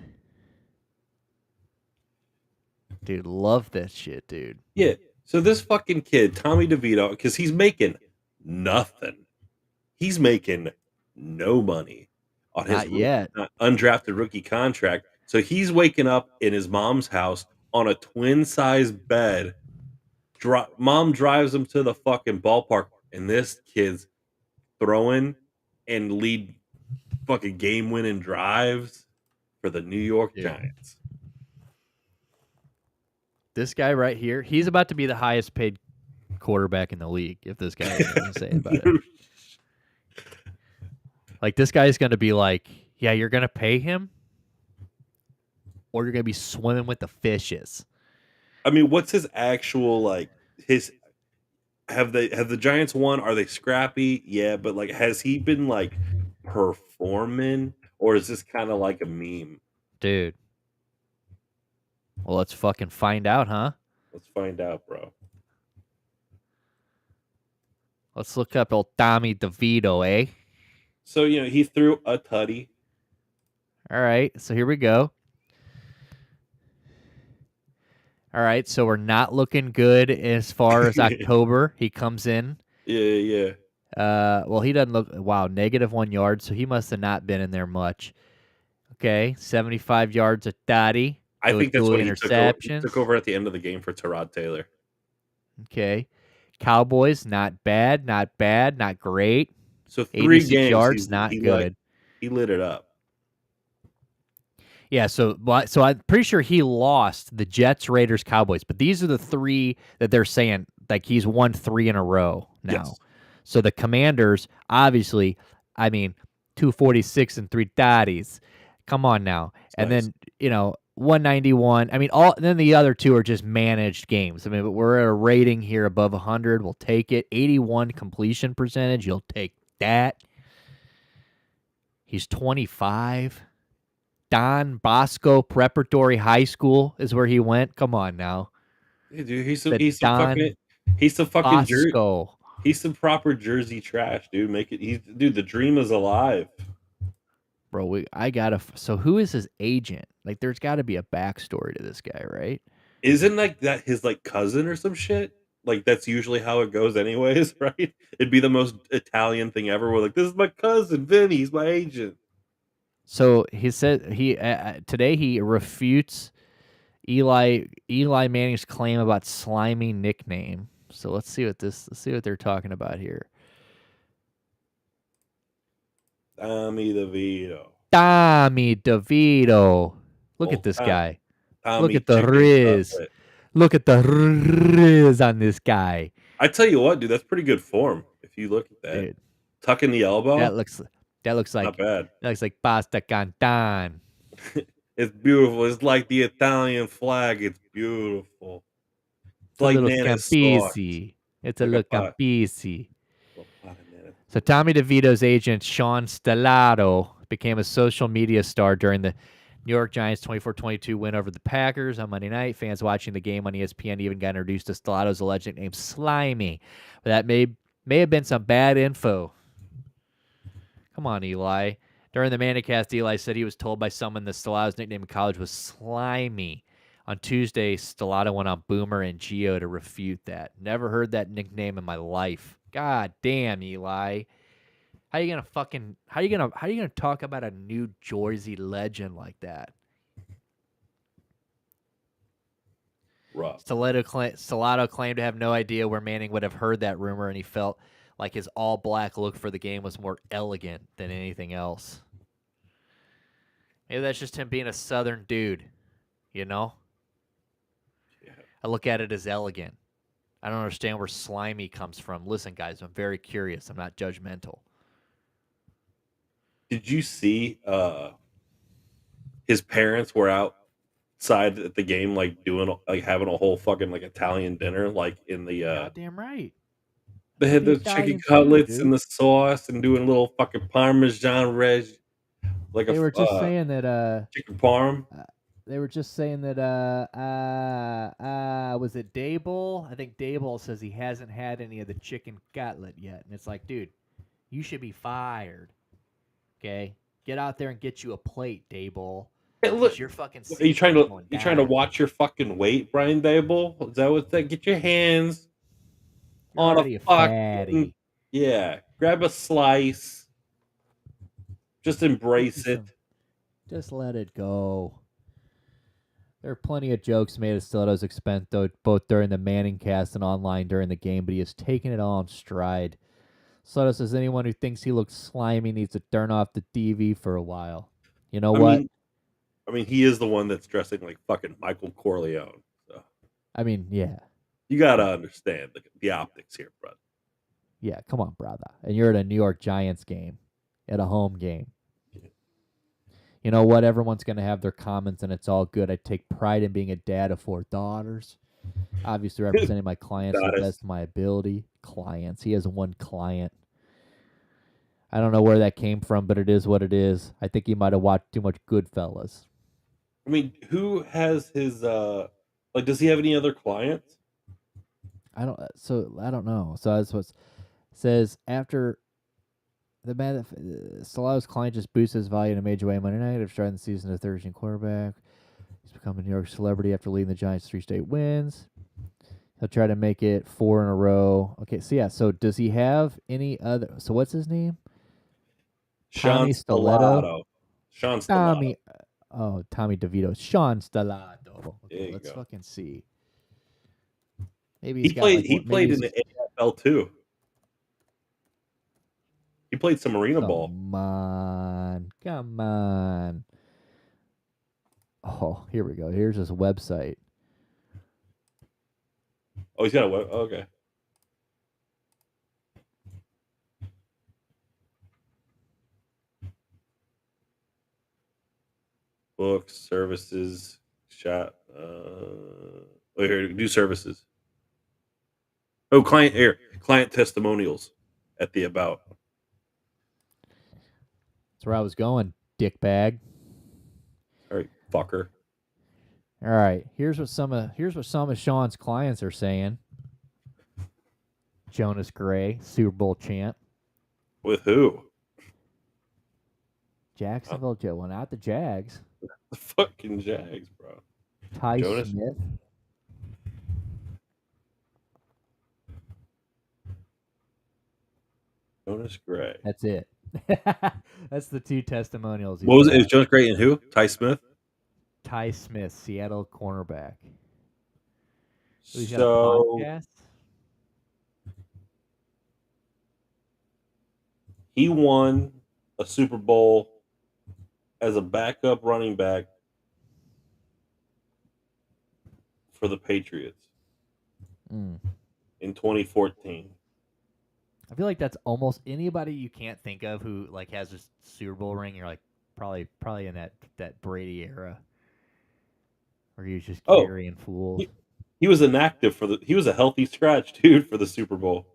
Dude, love that shit, dude. Yeah. So this fucking kid, Tommy DeVito, because he's making nothing. He's making no money on his undrafted rookie contract. So he's waking up in his mom's house on a twin-size bed. Mom drives him to the fucking ballpark, and this kid's throwing and lead fucking game-winning drives for the New York Giants. This guy right here, he's about to be the highest paid quarterback in the league, if this guy is going to say about it. Like, this guy's going to be like, yeah, you're going to pay him, or you're going to be swimming with the fishes. I mean, what's his actual, like, have the Giants won? Are they scrappy? Yeah, but, like, has he been, like, performing, or is this kind of like a meme? Dude. Well, let's fucking find out, huh? Let's find out, bro. Let's look up old Tommy DeVito, eh? So, he threw a tutty. All right, so here we go. All right, so we're not looking good as far as October. He comes in. Yeah. Well, he doesn't look... Wow, -1 yard, so he must have not been in there much. Okay, 75 yards of Dottie. I think that's what he took over at the end of the game for Tyrod Taylor. Okay. Cowboys, not bad, not great. So 3 games, yards, not good. He lit it up. Yeah, so I'm pretty sure he lost the Jets, Raiders, Cowboys, but these are the 3 that they're saying, like, he's won 3 in a row now. Yes. So the Commanders, obviously, I mean, 246 and 3 daddies. Come on now. That's nice. Then, 191. I mean, then the other 2 are just managed games. I mean, but we're at a rating here above 100. We'll take it. 81 completion percentage. You'll take that. He's 25. Don Bosco Preparatory High School is where he went. Come on now. Yeah, dude, he's the fucking Bosco. He's some proper Jersey trash, dude. Dude, the dream is alive. Bro, so who is his agent? Like, there's got to be a backstory to this guy, right? Isn't like that his like cousin or some shit? Like, that's usually how it goes anyways, right? It'd be the most Italian thing ever. We're like, this is my cousin, Vinny. He's my agent. So he said today he refutes Eli Manning's claim about slimy nickname. So let's see what they're talking about here. Tommy DeVito. Look at this guy. Tommy, look at the riz. Look at the riz on this guy. I tell you what, dude, that's pretty good form. If you look at that, dude, tucking the elbow. That looks like not bad. That looks like pasta canton. It's beautiful. It's like the Italian flag. It's beautiful. It's a like little Nana's sauce. Campisi. It's a Like a little pot. Campisi. Little pot of Nana's. So Tommy DeVito's agent, Sean Stellato, became a social media star during the New York Giants 24-22 win over the Packers on Monday night. Fans watching the game on ESPN even got introduced to Stellato's alleged nickname Slimy. But that may have been some bad info. Come on, Eli. During the Manicast, Eli said he was told by someone that Stellato's nickname in college was Slimy. On Tuesday, Stellato went on Boomer and Geo to refute that. Never heard that nickname in my life. God damn, Eli. How you gonna talk about a New Jersey legend like that? Rough. Stellato claimed to have no idea where Manning would have heard that rumor, and he felt like his all-black look for the game was more elegant than anything else. Maybe that's just him being a Southern dude, you know? Yeah. I look at it as elegant. I don't understand where slimy comes from. Listen, guys, I'm very curious. I'm not judgmental. Did you see his parents were outside at the game, like doing like having a whole fucking like Italian dinner, like in the Goddamn right. they had The the chicken Italians do, cutlets dude. and the sauce and doing little fucking Parmesan reg, like They were just saying that chicken parm. they were just saying that was it Dayball? I think Dayball says he hasn't had any of the chicken cutlet yet. And it's like, dude, you should be fired. Okay? Get out there and get you a plate, Dayball. Hey, look, You're fucking are you trying to going you trying to down. watch your fucking weight, Brian Dable? Is that what that? Get your hands You're on a already a fucking fatty. yeah. Grab a slice. Just Get you embrace it. some. Just let it go. There are plenty of jokes made at Stilato's expense, though, both during the Manning cast and online during the game, but he has taken it all in stride. Stilato says anyone who thinks he looks slimy needs to turn off the TV for a while. You know I what? mean, he is the one that's dressing like fucking Michael Corleone. So I mean, yeah. you gotta understand the optics here, bro. Yeah, come on, brother. And you're at a New York Giants game, at a home game. You know what? Everyone's going to have their comments, and it's all good. I take pride in being a dad of 4 daughters. Obviously, representing my clients to the Goddess. best of my ability. Clients. He has one client. I don't know where that came from, but it is what it is. I think he might have watched too much Goodfellas. I mean, who has his like? Does he have any other clients? I don't know. So that's what says after the man Salah's client just boosted his value in a major way Monday night after starting the season as a 13 quarterback. He's become a New York celebrity after leading the Giants 3 straight wins. He'll try to make it 4 in a row. Okay, so yeah. So does he have any other? So what's his name? Sean Tommy Stiletto. Stellato. Sean Stellato. Tommy. Oh, Tommy DeVito. Sean Stellato. There Okay, you let's go. fucking see. Maybe He he's got played. like He maybe played in he's the AFL too. He played some arena ball. Come on. Oh, here we go. Here's his website. Oh, he's got a web. Okay. Books, services, shop. Here, do services. Oh, client testimonials at the about. That's where I was going, dickbag. All right, fucker. All right, here's what some of Sean's clients are saying. Jonas Gray, Super Bowl champ. With who? Jacksonville Joe, well, not the Jags. The fucking Jags, bro. Ty Jonas? Smith. Jonas Gray. That's it. That's the 2 testimonials. What was it? It was got. Jonas Gray and who? Ty Smith? Ty Smith, Seattle cornerback. He's got a So podcast. he won a Super Bowl as a backup running back for the Patriots Mm. in 2014. I feel like that's almost anybody you can't think of who like has a Super Bowl ring. You're like, Probably in that Brady era where he was just Oh, carrying fools. he was inactive he was a healthy scratch, dude, for the Super Bowl.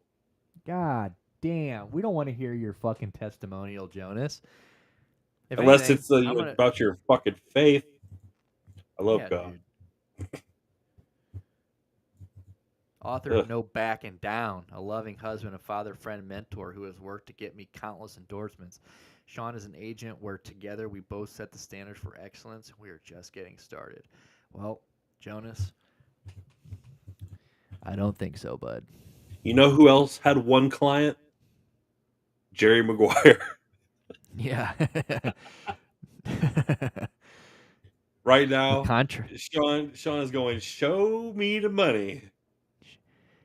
God damn, we don't want to hear your fucking testimonial, Jonas. If Unless anything, it's I'm gonna. about your fucking faith. I love Yeah, God. dude. Author of Ugh. No Backing Down, a loving husband, a father, friend, mentor who has worked to get me countless endorsements. Sean is an agent where together we both set the standards for excellence. We are just getting started. Well, Jonas, I don't think so, bud. You know who else had one client? Jerry Maguire. Yeah. Right With now, Sean is going, show me the money.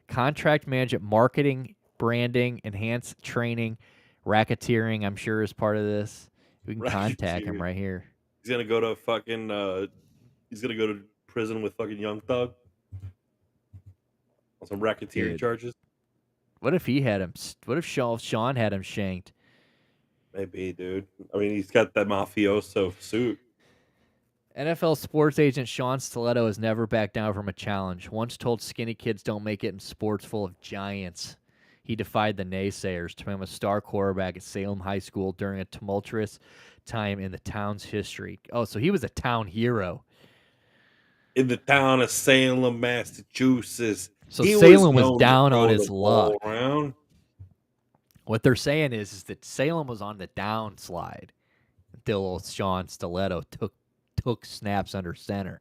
contract management, marketing, branding, enhanced training, racketeering, I'm sure is part of this. We can contact him Racketeer. right here. He's gonna go to fucking he's gonna go to prison with fucking Young Thug on some racketeering Dude, charges. what if he had him? What if Sean had him shanked? Maybe, dude. I mean, he's got that mafioso suit. NFL sports agent Sean Stiletto has never backed down from a challenge. Once told skinny kids don't make it in sports full of giants. He defied the naysayers to become a star quarterback at Salem High School during a tumultuous time in the town's history. Oh, so he was a town hero. In the town of Salem, Massachusetts. So He was Salem was known to down on throw his the ball luck. around. What they're saying is that Salem was on the downslide until old Sean Stiletto took snaps under center.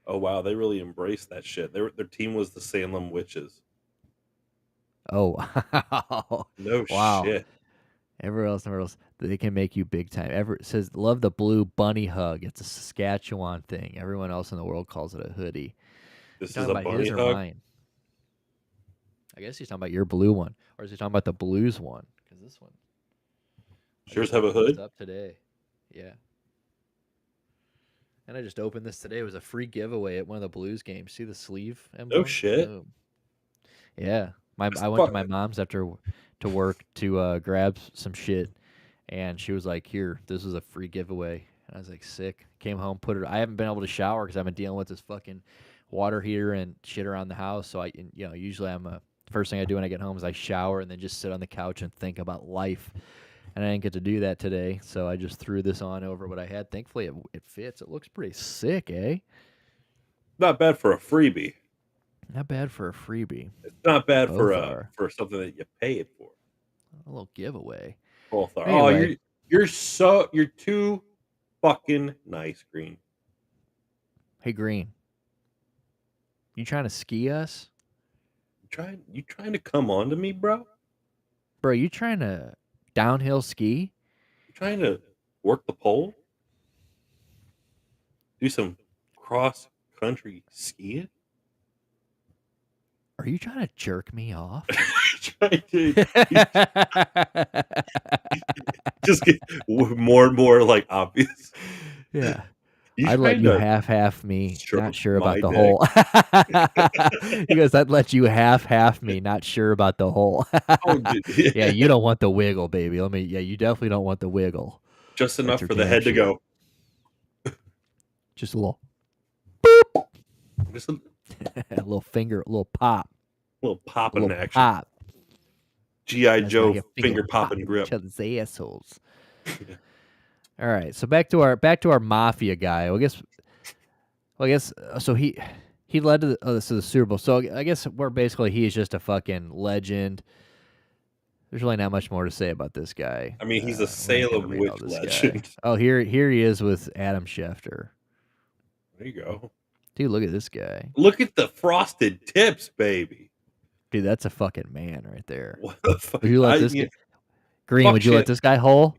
Oh wow, they really embraced that shit. Their team was the Salem Witches. Oh, wow. No Wow. shit. Everywhere else, they can make you big time. It says, love the blue bunny hug. It's a Saskatchewan thing. Everyone else in the world calls it a hoodie. You This is talking a about bunny his or hug. mine? I guess he's talking about your blue one. Or is he talking about the blues one? Because this one. I Yours just have a opened this hood? up today. Yeah. And I just opened this today. It was a free giveaway at one of the Blues games. See the sleeve emblem? No shit. Boom. Yeah. That's I went to my fuck. mom's after to work to grab some shit, and she was like, "Here, this is a free giveaway." And I was like, "Sick." Came home, put it. I haven't been able to shower because I've been dealing with this fucking water heater and shit around the house. So usually first thing I do when I get home is I shower and then just sit on the couch and think about life. And I didn't get to do that today, so I just threw this on over what I had. Thankfully, it fits. It looks pretty sick, eh? Not bad for a freebie. Not bad for a freebie. It's not bad Both are for something that you paid for. a little giveaway. Both are. Oh, Anyway, you're too fucking nice, Green. hey Green, you trying to ski us, You trying to come on to me, bro? bro? You trying to downhill ski? You trying to work the pole? Do some cross country skiing? Are you trying to jerk me off? Trying to just get more and more like obvious. Yeah. You I'd let trying you to half me, not stroke sure about my the dick? hole. He goes, I'd let you half me, not sure about the hole. Oh, dude. Yeah, you don't want the wiggle, baby. You definitely don't want the wiggle. Just That's enough for for the damn head to sure. go. Just a little, Just a a little finger, a little pop, little a popping little action. pop. G.I. That's Joe right, finger popping popping grip. each other's assholes. All right, so back to our mafia guy. I guess so. He led to the Super Bowl. So I guess he's just a fucking legend. There's really not much more to say about this guy. I mean, he's a We're not gonna Salem read all witch this guy. legend. Oh, here he is with Adam Schefter. There you go. Dude, look at this guy. Look at the frosted tips, baby. Dude, that's a fucking man right there. What the fuck? Would you let this guy, Green? fuck Would you let shit. this guy hole?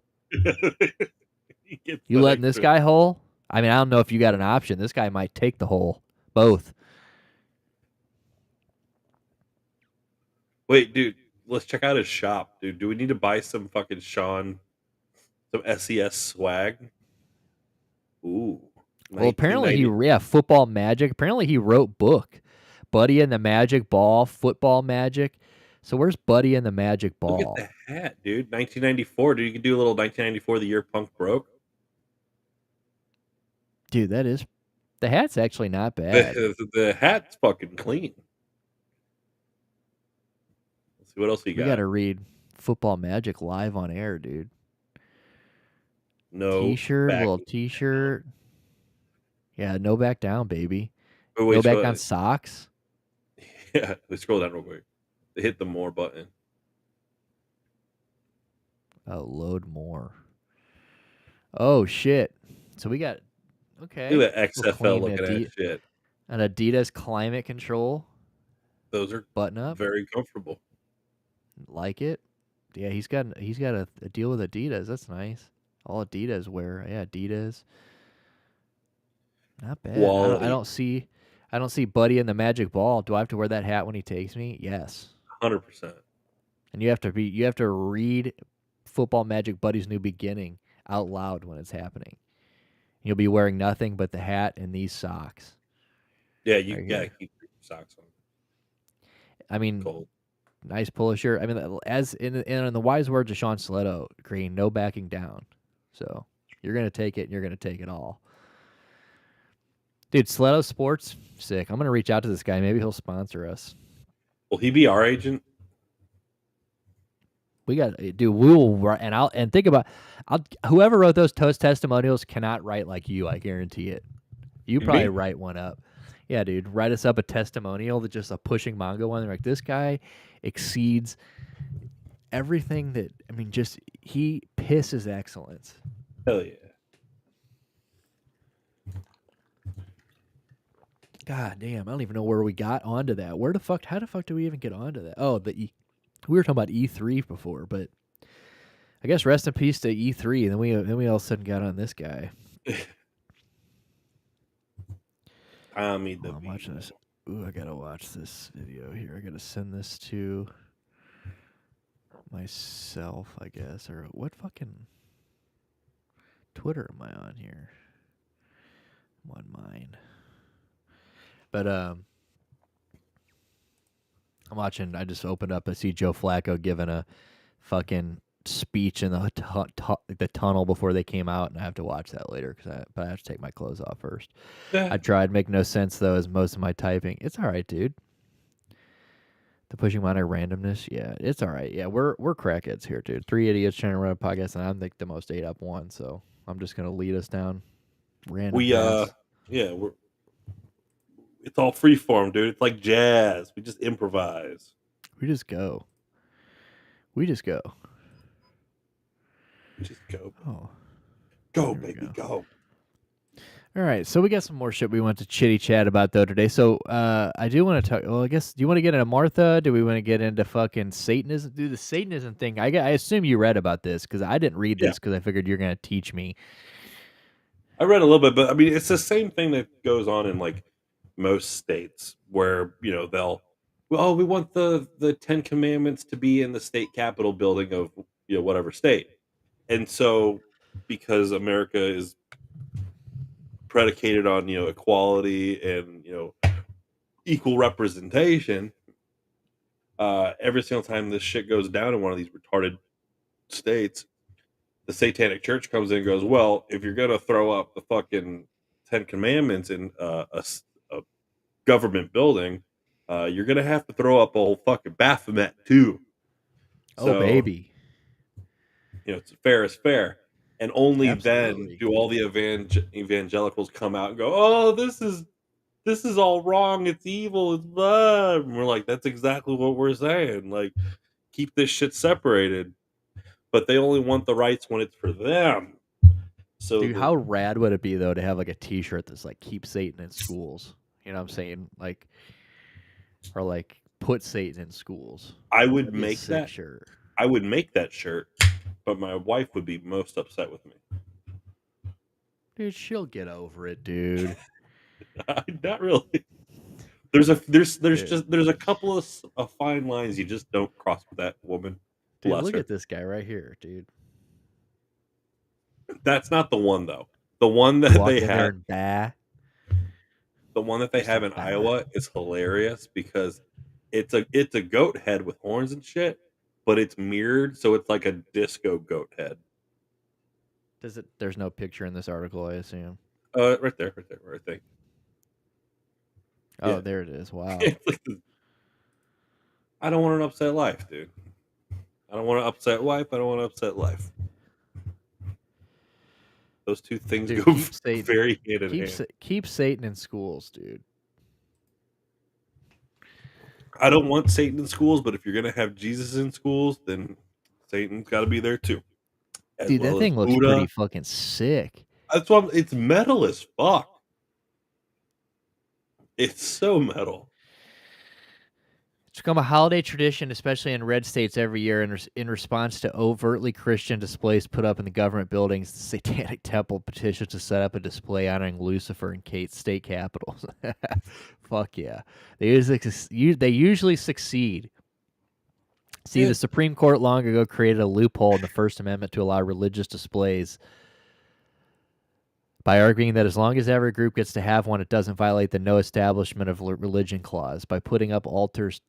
He gets You the letting this extra- guy hole? I mean, I don't know if you got an option. This guy might take the hole. Both. Wait, dude. Let's check out his shop, dude. Do we need to buy some fucking some SES swag? Ooh. Well, apparently 1990. Football Magic. Apparently he wrote book, Buddy and the Magic Ball, Football Magic. So where's Buddy and the Magic Look Ball? at the hat, dude. 1994. Dude, you can do a little 1994, the year punk broke. Dude, the hat's actually not bad. The hat's fucking clean. Let's see what else you We got. got to read Football Magic live on air, dude. No T-shirt, little backing T-shirt. Yeah, no back down, baby. Oh, No wait, back down socks. yeah, let's scroll down real quick. Hit the more button. Oh, load more. Oh shit! So we got okay. Look at that little XFL clean looking at shit. An Adidas Climate Control Those are button up. very comfortable. Like it. Yeah, he's got a deal with Adidas. That's nice. All Adidas wear. Yeah, Adidas. Not bad. Quality. I don't see Buddy and the Magic Ball. Do I have to wear that hat when he takes me? Yes. 100%. And you have to read Football Magic Buddy's New Beginning out loud when it's happening. You'll be wearing nothing but the hat and these socks. Yeah, you Right gotta here. keep your socks on. I mean, Cold. nice polo shirt. I mean, as in the wise words of Sean Stiletto, Green, no backing down. So you're gonna take it, and you're gonna take it all. Dude, Stiletto Sports, sick. I'm gonna reach out to this guy. Maybe he'll sponsor us. Will he be our agent? We got, dude. We will, and think about, whoever wrote those toast testimonials cannot write like you. I guarantee it. You Me? probably write one up. Yeah, dude. Write us up a testimonial that just a Pushing Mongo one. They're like, this guy exceeds everything that, I mean, just he pisses excellence. Hell yeah. God damn, I don't even know where we got onto that. How the fuck do we even get onto that? Oh, we were talking about E3 before, but I guess rest in peace to E3. And then we all of a sudden got on this guy. Tommy DeVito. I'm watching this. Ooh, I gotta watch this video here. I gotta send this to myself, I guess, or what fucking Twitter am I on here? I'm on mine. But I'm watching. I just opened up. I see Joe Flacco giving a fucking speech in the tunnel before they came out, and I have to watch that later but I have to take my clothes off first. I tried. Make no sense though, as most of my typing. It's all right, dude. The Pushing Mongo randomness, yeah, it's all right. Yeah, we're crackheads here, dude. Three idiots trying to run a podcast, and I'm like the most ate up one, so I'm just gonna lead us down random paths. It's all freeform, dude. It's like jazz. We just improvise. We just go. Just go. Oh, go, baby, go. All right, so we got some more shit we want to chitty chat about though today. So I do want to talk. Well, I guess, do you want to get into Martha? Do we want to get into fucking Satanism? Do the Satanism thing? I assume you read about this because I didn't read this because I figured you're gonna teach me. I read a little bit, but I mean, it's the same thing that goes on in like most states where we want the 10 Commandments to be in the state capitol building of whatever state, and so because America is predicated on equality and equal representation, every single time this shit goes down in one of these retarded states, the Satanic Church comes in and goes, well, if you're gonna throw up the fucking 10 Commandments in a government building, you're gonna have to throw up a whole fucking Baphomet too. So, baby, it's fair is fair. And only Absolutely. then do all the evangelicals come out and go, oh, this is all wrong. It's evil. It's bad. And we're like, that's exactly what we're saying. Like, keep this shit separated. But they only want the rights when it's for them. So, dude, how rad would it be though to have like a T-shirt that's like "Keep Satan in Schools"? You know what I'm saying? Like, or like "Put Satan in Schools." I would make that shirt. I would make that shirt, but my wife would be most upset with me. Dude, she'll get over it, dude. Not really. There's a couple of fine lines you just don't cross with that woman. Dude, look at this guy right here, dude. That's not the one though. The one that they have. The one that they have in Iowa is hilarious because It's a goat head with horns and shit, but it's mirrored, so it's like a disco goat head. Does it? There's no picture in this article, I assume. Right there, I think. Oh, Yeah, there it is. Wow. it's like I don't want an upset life, dude. I don't want to upset wife. I don't want to upset life. Those two things Dude, go keep Satan. very hand in hand. Keep Satan in schools, dude. I don't want Satan in schools, but if you're gonna have Jesus in schools, then Satan's got to be there too, as Dude, that well as thing looks pretty Buddha. fucking sick. That's why it's metal as fuck. It's so metal. It's become a holiday tradition, especially in red states every year in response to overtly Christian displays put up in the government buildings. The Satanic Temple petitions to set up a display honoring Lucifer in state capitals. Fuck yeah. They usually succeed. See, Yeah. the Supreme Court long ago created a loophole in the First Amendment to allow religious displays by arguing that as long as every group gets to have one, it doesn't violate the no establishment of religion clause. By putting up altars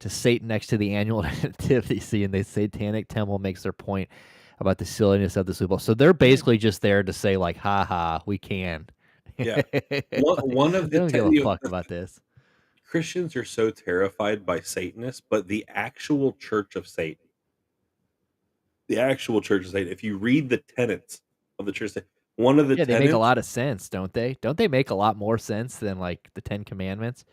to Satan next to the annual nativity scene, the Satanic Temple makes their point about the silliness of this loophole. So they're basically just there to say, like, ha ha, we can. Yeah. One of They don't give a the fuck about this. Christians are so terrified by Satanists, but the actual Church of Satan, if you read the tenets of the Church of Satan, one of the Yeah, they make a tenets, lot of sense, don't they? Don't they make a lot more sense than, like, the Ten Commandments?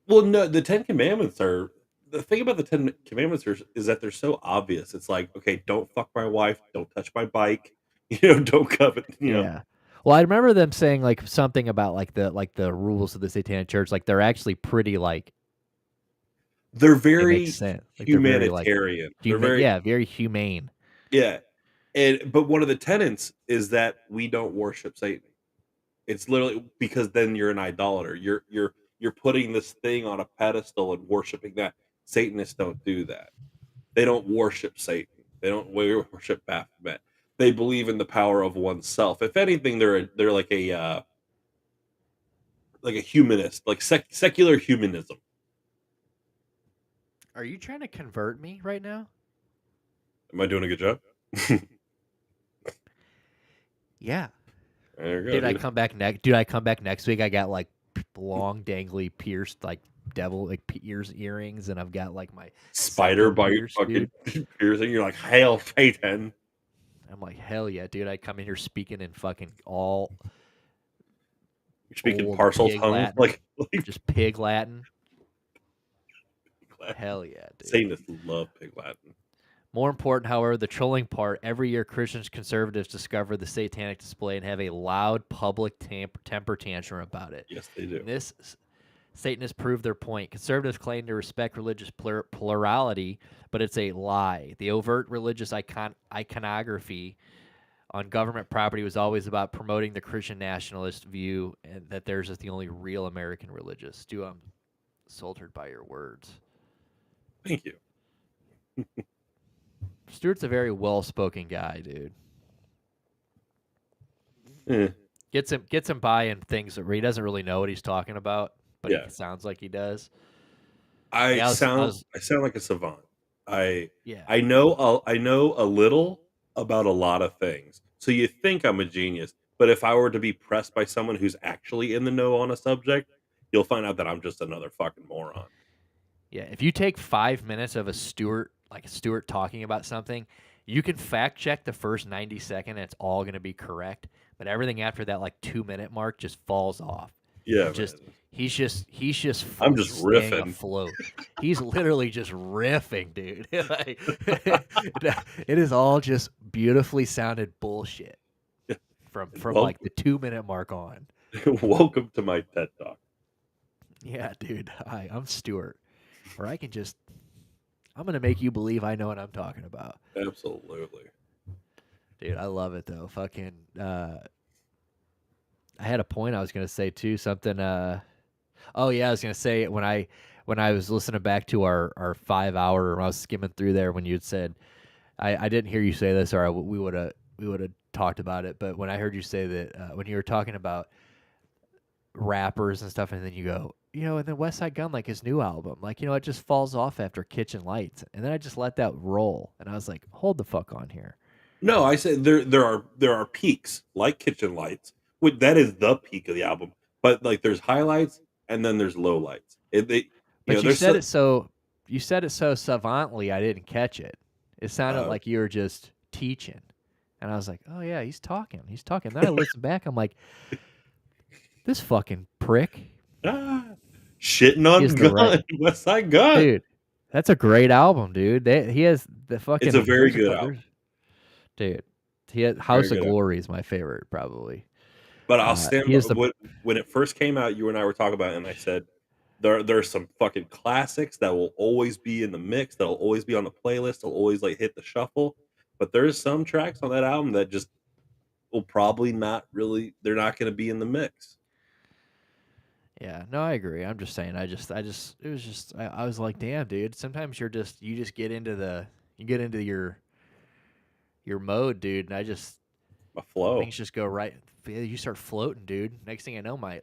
well, no, the Ten Commandments are the thing about the Ten Commandments is that they're so obvious. It's like, okay, don't fuck my wife, don't touch my bike, don't covet, Yeah. Well, I remember them saying like something about like the rules of the Satanic Church. Like they're actually pretty like they're they make very sense. Like they're very like humanitarian. They're human. very Yeah, very humane. yeah, and but one of the tenets is that we don't worship Satan. It's literally because then you're an idolater. You're putting this thing on a pedestal and worshiping that. Satanists don't do that. They don't worship Satan. They don't worship Baphomet. They believe in the power of oneself. If anything, they're like a humanist, like secular humanism. Are you trying to convert me right now? Am I doing a good job? Yeah. There you go. Did I Dude. come back next? Dude, I come back next week. I got like long, dangly, pierced like devil like earrings, and I've got like my Spider septum bite pierced, fucking dude. piercing. You're like, hail Satan. I'm like, hell yeah, dude! I come in here speaking in fucking all You're speaking old parcel pig tongue, Latin, like just pig Latin. Hell yeah, dude. Satanists love pig Latin. More important, however, the trolling part. Every year, Christians conservatives discover the satanic display and have a loud public temper tantrum about it. Yes, they do. And this Satanists prove their point. Conservatives claim to respect religious plurality, but it's a lie. The overt religious iconography on government property was always about promoting the Christian nationalist view and that theirs is the only real American religious. Stu, I'm sultured by your words. Thank you. Stuart's a very well-spoken guy, dude. Eh, Gets him by in things where he doesn't really know what he's talking about, but yeah, he sounds like he does. I Like I sound was, I sound like a savant. I yeah, I know a little about a lot of things. So you think I'm a genius, but if I were to be pressed by someone who's actually in the know on a subject, you'll find out that I'm just another fucking moron. yeah. If you take 5 minutes of a Stuart talking about something, you can fact check the first 90 seconds, and it's all going to be correct. But everything after that, like 2 minute mark, just falls off. Yeah, Just man. he's just I'm just staying riffing. afloat. He's literally just riffing, dude. Like, it is all just beautifully sounded bullshit from Well, like the 2 minute mark on. welcome to my TED Talk. Yeah, dude. Hi, I'm Stuart. Where I'm gonna make you believe I know what I'm talking about. Absolutely. Dude, I love it though. Fucking I had a point I was gonna say too, something oh yeah, I was gonna say when I was listening back to our 5 hour when I was skimming through there when you had said I didn't hear you say this or we would have talked about it, but when I heard you say that when you were talking about rappers and stuff, and then you go, and then West Side Gun, like his new album, like it just falls off after Kitchen Lights, and then I just let that roll, and I was like, hold the fuck on here. No, I said there are peaks like Kitchen Lights, which that is the peak of the album. But like there's highlights and then there's lowlights. But There's you said it so savantly, I didn't catch it. It sounded uh, like you were just teaching, and I was like, oh yeah, he's talking. Then I listened back, I'm like, this fucking prick shitting on is the Gun, West Side Gun. dude. That's a great album, dude. He has the fucking. It's a very there's good there's- album. dude. He has House of Glory is my favorite, probably. But I'll stand he is the when it first came out, you and I were talking about it, and I said there's some fucking classics that will always be in the mix, that'll always be on the playlist, they'll always like hit the shuffle. But there's some tracks on that album that just will probably not really, they're not going to be in the mix. Yeah, no, I agree. I'm just saying. It was just. I was like, damn, dude. Sometimes you just get into your mode, dude, and A flow. things just go right. You start floating, dude. Next thing I know, my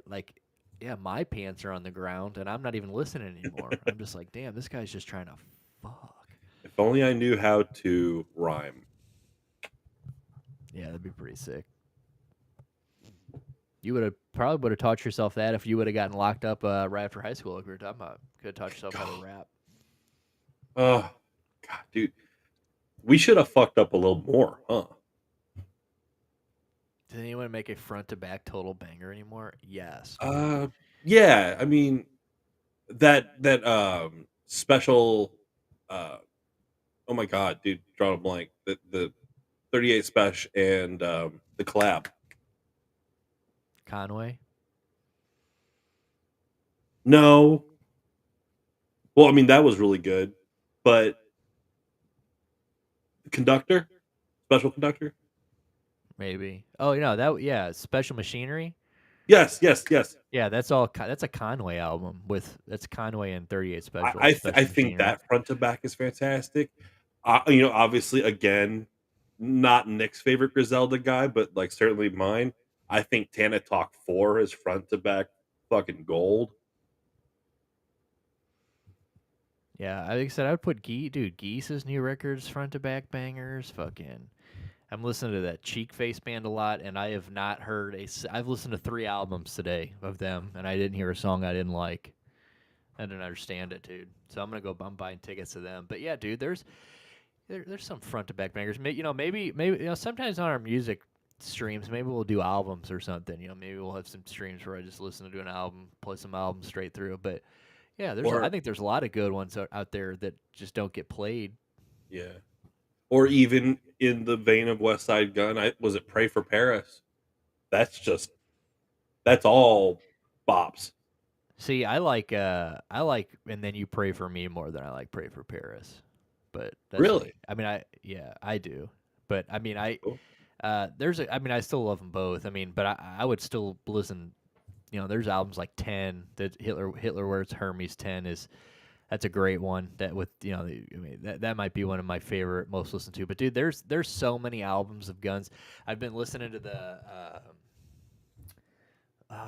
pants are on the ground, and I'm not even listening anymore. I'm just like, damn, this guy's just trying to fuck. If only I knew how to rhyme. Yeah, that'd be pretty sick. You probably would have taught yourself that if you would have gotten locked up right after high school, like we were talking about. Could have taught yourself how to rap. Oh, God, dude. We should have fucked up a little more, huh? Does anyone make a front to back total banger anymore? Yes. Yeah. I mean, that special. Oh my God, dude, draw a blank. The 38 special and the collab. Conway. No. Well, I mean that was really good, but conductor, special conductor. Maybe. Oh, Special Machinery. Yes. Yeah, that's all. That's a Conway album that's Conway and 38 Special. I Special think Machinery. that front to back is fantastic. Obviously, again, not Nick's favorite Griselda guy, but like certainly mine. I think Tana Talk 4 is front to back fucking gold. Yeah, like I said, I would put Geese's new records front to back bangers. Fucking, I'm listening to that Cheek Face band a lot, and I have not heard I've listened to 3 albums today of them, and I didn't hear a song I didn't like. I didn't understand it, dude. So I'm buying tickets to them. But yeah, dude, there's some front to back bangers. Maybe sometimes on our music streams, maybe we'll do albums or something. Maybe we'll have some streams where I just listen to an album, play some albums straight through. But yeah, I think there's a lot of good ones out there that just don't get played. Yeah. Or even in the vein of West Side Gun, was it Pray for Paris? That's all bops. See, I like And Then You Pray for Me more than I like Pray for Paris. But that's Really? I do. But Cool. I still love them both. But I would still listen. There's albums like 10 that Hitler Wears Hermes 10 that's a great one. That with that might be one of my favorite, most listened to. But dude, there's so many albums of Guns. I've been listening to the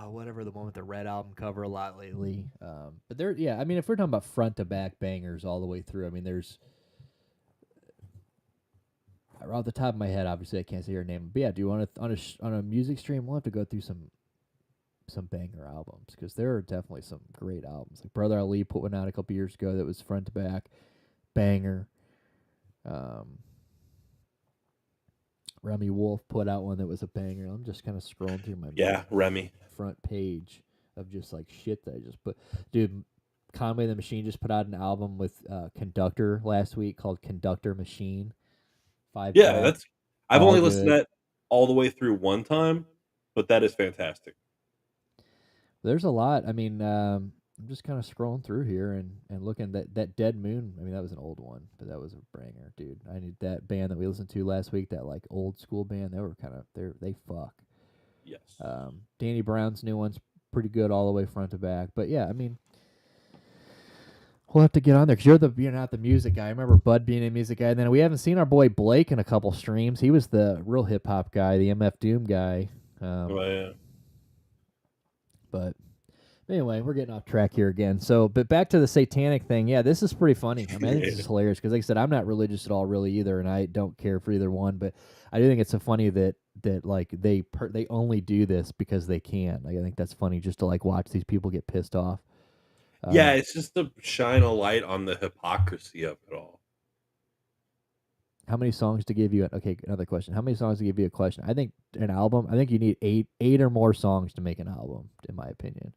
whatever the one with the red album cover a lot lately. But if we're talking about front to back bangers all the way through, there's off the top of my head, obviously I can't say your name. But yeah, do you want to on a music stream? We'll have to go through some banger albums because there are definitely some great albums. Like Brother Ali put one out a couple years ago that was front to back banger. Remy Wolf put out one that was a banger. I'm just kind of scrolling through my Remy front page of just like shit that I just put. Dude, Conway the Machine just put out an album with Conductor last week called Conductor Machine. 5 tracks. I've only listened to that all the way through one time, but that is fantastic. There's a lot. I'm just kind of scrolling through here and looking that Dead Moon. That was an old one, but that was a banger, dude. I need that band that we listened to last week, that like old school band. They were they fuck. Yes. Danny Brown's new one's pretty good all the way front to back. But yeah, we'll have to get on there because you're not the music guy. I remember Bud being a music guy. And then we haven't seen our boy Blake in a couple streams. He was the real hip hop guy, the MF Doom guy. Yeah. But anyway, we're getting off track here again. So, but back to the satanic thing. Yeah, this is pretty funny. I mean, I think this is hilarious because, like I said, I'm not religious at all, really either, and I don't care for either one. But I do think it's so funny that like they only do this because they can. Like, I think that's funny just to like watch these people get pissed off. Yeah, it's just to shine a light on the hypocrisy of it all. How many songs to give you? Okay, another question. How many songs to give you a question? I think an album. I think you need eight or more songs to make an album, in my opinion.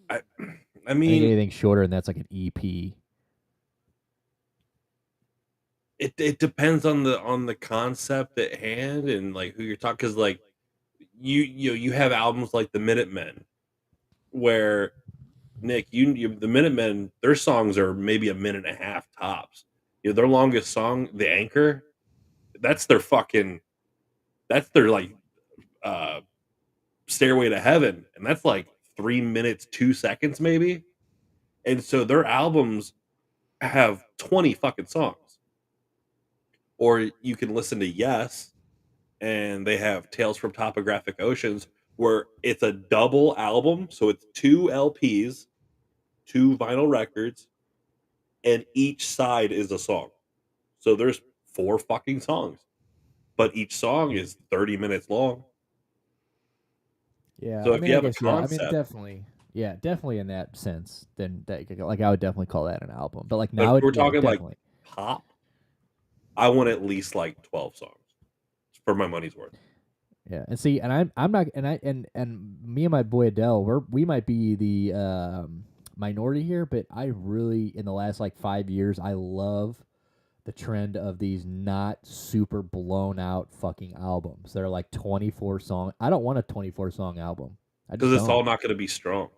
I I think mean, anything shorter than that's like an EP. it depends on the concept at hand and like who you're talking. Because like you have albums like the Minutemen, where Nick, the Minutemen, their songs are maybe a minute and a half tops. Their longest song, The Anchor, that's their like Stairway to Heaven, and that's like 3 minutes 2 seconds maybe. And so their albums have 20 fucking songs. Or you can listen to Yes, and they have Tales from Topographic Oceans, where it's a double album, so it's 2 LPs, 2 vinyl records, and each side is a song. So there's 4 fucking songs, but each song is 30 minutes long. Yeah, So I if mean, you I have a guess yeah. I mean, concept, definitely, yeah, definitely in that sense. Then, like, I would definitely call that an album. But like but now, if we're yeah, talking like definitely. pop, I want at least like 12 songs for my money's worth. Yeah, and see, and I'm not, and me and my boy Adele, we might be the minority here, but I really in the last like 5 years, I love the trend of these not super blown out fucking albums. They're like 24 song. I don't want a 24 song album. I Because just it's don't. all not going to be strong.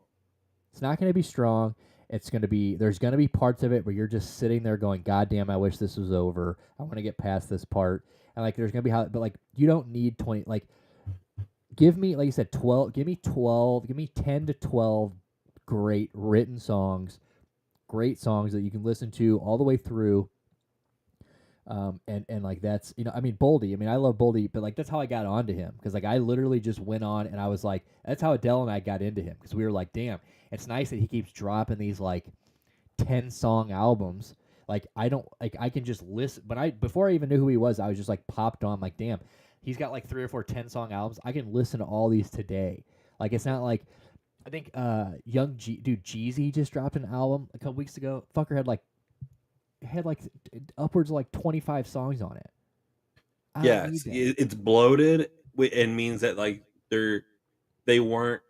It's not going to be strong. It's going to be there's going to be parts of it where you're just sitting there going, "God damn, I wish this was over. I want to get past this part." And like there's going to be but like you don't need 20 like give me like you said 12, give me 12, give me 10 to 12 great written songs, great songs that you can listen to all the way through. And like that's I mean Boldy. I mean I love Boldy, but like that's how I got onto him because like I literally just went on and I was like that's how Adele and I got into him because we were like damn it's nice that he keeps dropping these like 10 song albums. Like I don't like I can just listen. But before I even knew who he was, I was just like popped on like damn he's got like 3 or 4 10 song albums. I can listen to all these today. Like it's not like I think dude Jeezy just dropped an album a couple weeks ago. Fucker had like upwards of like 25 songs on it. I don't need Yes, that. it's bloated and means that like they weren't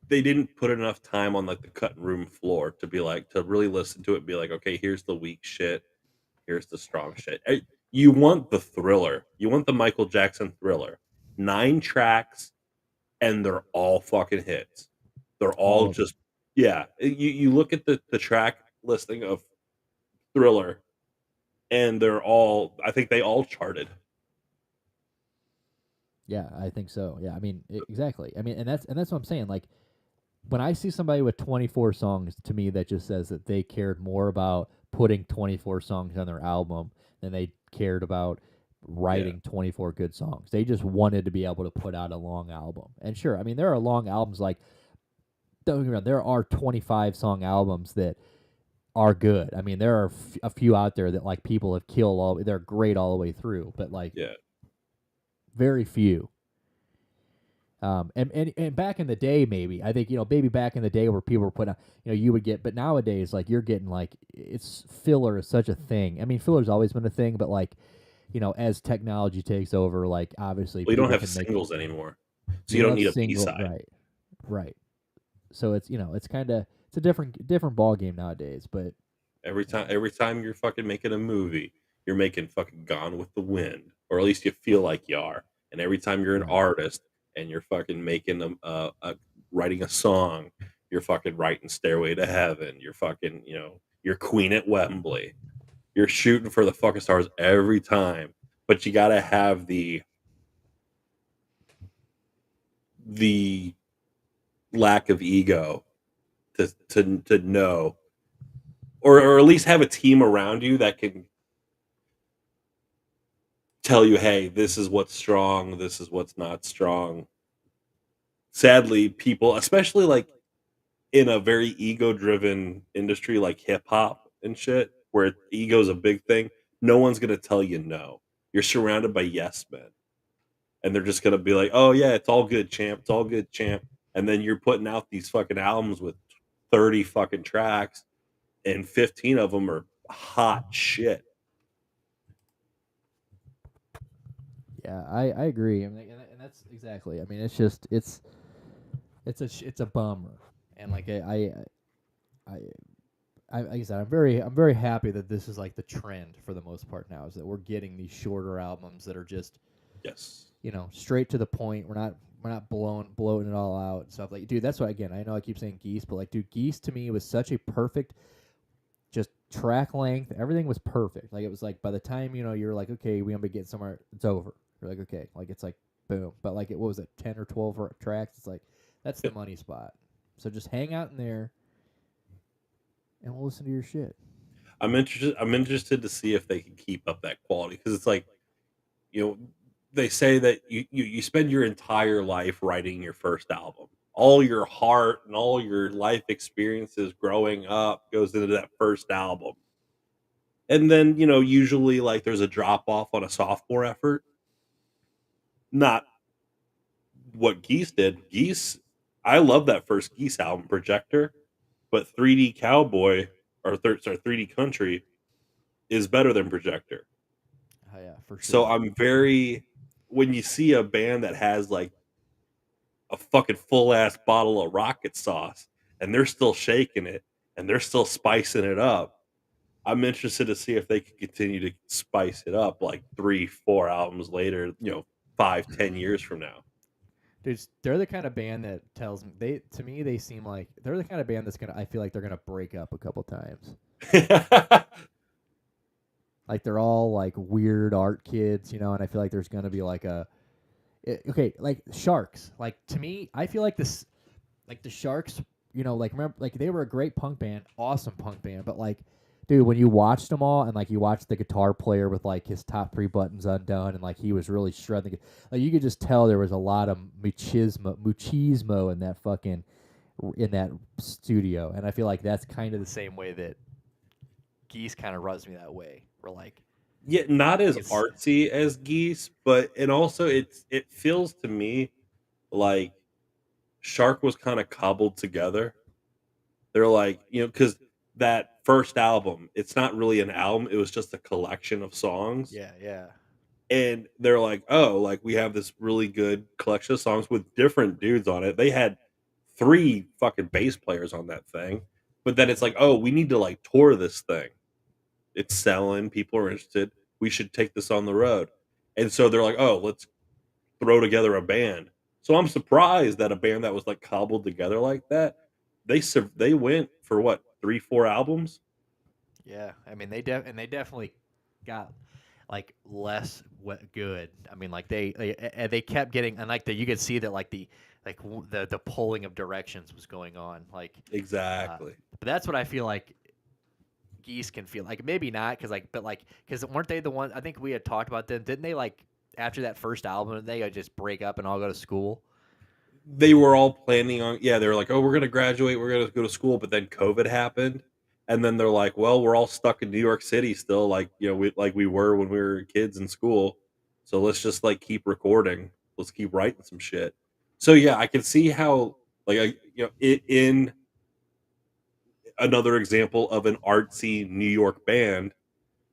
they didn't put enough time on like the cutting room floor to be like to really listen to it and be like, okay, here's the weak shit, here's the strong shit. You want the Thriller, you want the Michael Jackson Thriller, 9 tracks, and they're all fucking hits. They're All all of them. just yeah. You look at the track listing of Thriller, and they're all I think they all charted. Yeah, I think so. Yeah, I mean exactly. I mean, and that's what I'm saying. Like when I see somebody with 24 songs, to me that just says that they cared more about putting 24 songs on their album than they cared about Yeah. writing 24 good songs. They just wanted to be able to put out a long album. And sure, I mean there are long albums like don't get me wrong, there are 25 song albums that are good. I mean there are a few out there that like people have killed all they're great all the way through, but like Yeah. very few. And back in the day, maybe I think maybe back in the day where people were putting out, you would get, but nowadays like you're getting like it's filler is such a thing. I mean, filler's always been a thing, but like as technology takes over, like obviously Well, you don't people have can make singles anymore, so you you don't don't have need a single B-side. right. So it's kind of it's a different ball game nowadays, but Every time you're fucking making a movie, you're making fucking Gone with the Wind, or at least you feel like you are. And every time you're an right. artist and you're fucking making writing a song, you're fucking writing Stairway to Heaven. You're fucking you're Queen at Wembley. You're shooting for the fucking stars every time, but you gotta have the lack of ego to know, or at least have a team around you that can tell you, hey, this is what's strong, this is what's not strong. sadly, people, especially like in a very ego-driven industry like hip hop and shit, where ego's a big thing, no one's gonna tell you no. You're surrounded by yes men, and they're just gonna be like, "Oh yeah, it's all good, champ. It's all good, champ." And then you're putting out these fucking albums with 30 fucking tracks, and 15 of them are hot shit. Yeah, I agree. I mean, and that's exactly. I mean, it's just it's a bummer, and like I like I said, I'm very happy that this is like the trend for the most part now, is that we're getting these shorter albums that are just, Yes. you know, straight to the point. We're not bloating it all out and stuff. Like, dude, that's what, again, I know I keep saying Geese, but like, dude, Geese to me was such a perfect, just track length. Everything was perfect. Like, it was like by the time, you know, you're like, okay, we gonna be getting somewhere, it's over. You're like, okay, like it's like boom. But like, what was it, 10 or 12 tracks? It's like that's the money spot. So just hang out in there, and we'll listen to your shit. I'm interested to see if they can keep up that quality, because it's like, you know, they say that you spend your entire life writing your first album. All your heart and all your life experiences growing up goes into that first album. And then, usually like there's a drop off on a sophomore effort. Not what Geese did. I love that first Geese album, Projector, but 3D Cowboy, or 3D Country is better than Projector. Oh yeah, for So sure. I'm very, when you see a band that has like a fucking full ass bottle of rocket sauce and they're still shaking it and they're still spicing it up, I'm interested to see if they can continue to spice it up like 3, 4 albums later, 5, 10 years from now. Dude, they're the kind of band that tells me, they to me they seem like they're the kind of band that's gonna, I feel like they're gonna break up a couple times. Like they're all like weird art kids, you know, and I feel like there's gonna be like okay, like Sharks. Like to me, I feel like this, like the Sharks, you know, like remember, like they were a great punk band, awesome punk band, but like, dude, when you watched them all and like you watched the guitar player with like his top 3 buttons undone and like he was really shredding it, like you could just tell there was a lot of machismo in that fucking, in that studio, and I feel like that's kind of the same way that Geese kind of rubs me that way. We're like, Yeah, not as it's artsy as Geese, but and also it feels to me like Shark was kind of cobbled together. They're like, because that first album, it's not really an album, it was just a collection of songs. yeah, yeah, And they're like, oh, like we have this really good collection of songs with different dudes on it. They had 3 fucking bass players on that thing. But then it's like, oh, we need to like tour this thing. It's selling, people are interested. We should take this on the road. And so they're like, oh, let's throw together a band. So I'm surprised that a band that was like cobbled together like that, they went for what, 3, 4 albums? yeah. I mean, they definitely got like less good. I mean, like they kept getting, and like you could see that like the pulling of directions was going on. Like, Exactly. but that's what I feel like Geese can feel like. Maybe not, because like, but like, because weren't they the one? I think we had talked about them. Didn't they like after that first album they just break up and all go to school? They were all planning on, yeah, they were like, oh, we're gonna graduate, we're gonna go to school, but then COVID happened, and then they're like, well, we're all stuck in New York City still, like, we were when we were kids in school, so let's just like keep recording, let's keep writing some shit. So yeah, I can see how, like, in another example of an artsy New York band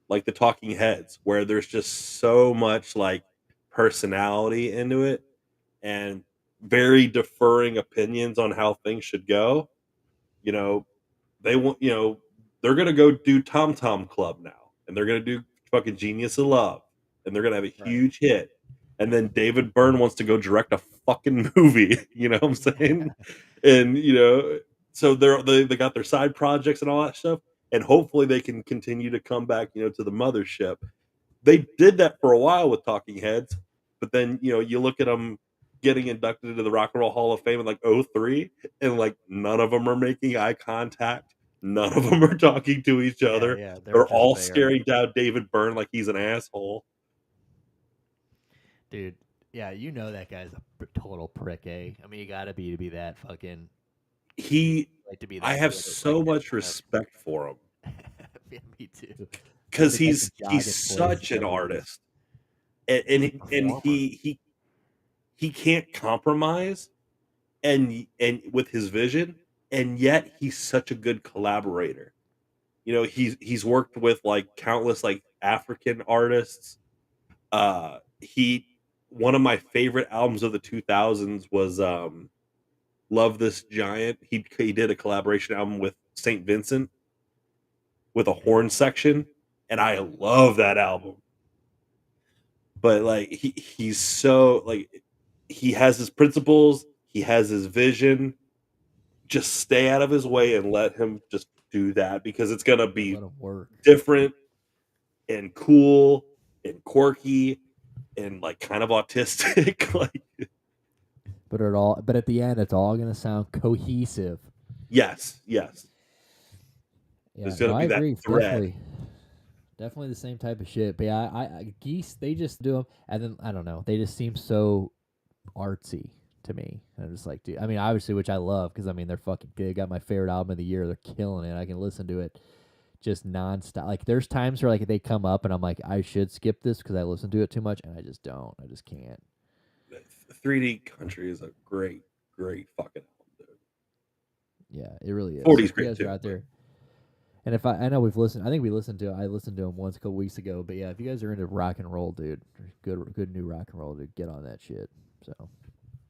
like the Talking Heads, where there's just so much like personality into it and very deferring opinions on how things should go. You know, they want, they're gonna go do Tom Tom Club now, and they're gonna do fucking Genius of Love, and they're gonna have a Right. huge hit. And then David Byrne wants to go direct a fucking movie. You know what I'm saying? And so they got their side projects and all that stuff, and hopefully they can continue to come back, to the mothership. They did that for a while with Talking Heads, but then you look at them getting inducted into the Rock and Roll Hall of Fame in like '03, and like none of them are making eye contact. None of them are talking to each Yeah, other. yeah. They're They're just all there, staring down David Byrne like he's an asshole. dude. Yeah, you know that guy's a total prick, eh? I mean, you gotta be to be that fucking He, like to be I that have good at like so that much kind of. respect for him Yeah, me too. Like because the guy can he's jog in place such and an everything. artist, and He's a and performer. he can't compromise, and with his vision, and yet he's such a good collaborator. You know, he's worked with like countless like African artists. He One of my favorite albums of the 2000s was Love This Giant. He did a collaboration album with St. Vincent with a horn section, and I love that album. But like he's so like he has his principles, he has his vision. Just stay out of his way and let him just do that because it's gonna Yeah, be let him work. different and cool and quirky and like kind of autistic. Like But at the end, it's all gonna sound cohesive. yes, yes. Yeah, There's no, gonna I be that agree. thread. Definitely the same type of shit. But yeah, geese they just do them, and then I don't know, they just seem so artsy to me. I'm just like, dude. I mean, obviously, which I love because I mean they're fucking good. They got my favorite album of the year. They're killing it. I can listen to it just nonstop. Like there's times where like they come up and I'm like, I should skip this because I listen to it too much, and I just don't. I just can't. 3D Country is a great, great fucking album, dude. Yeah, it really is. So 40's if you great guys are too, out but there, and if I know we've listened, I think we listened to. I listened to him once a couple weeks ago. But yeah, if you guys are into rock and roll, dude, good new rock and roll, dude, get on that shit. So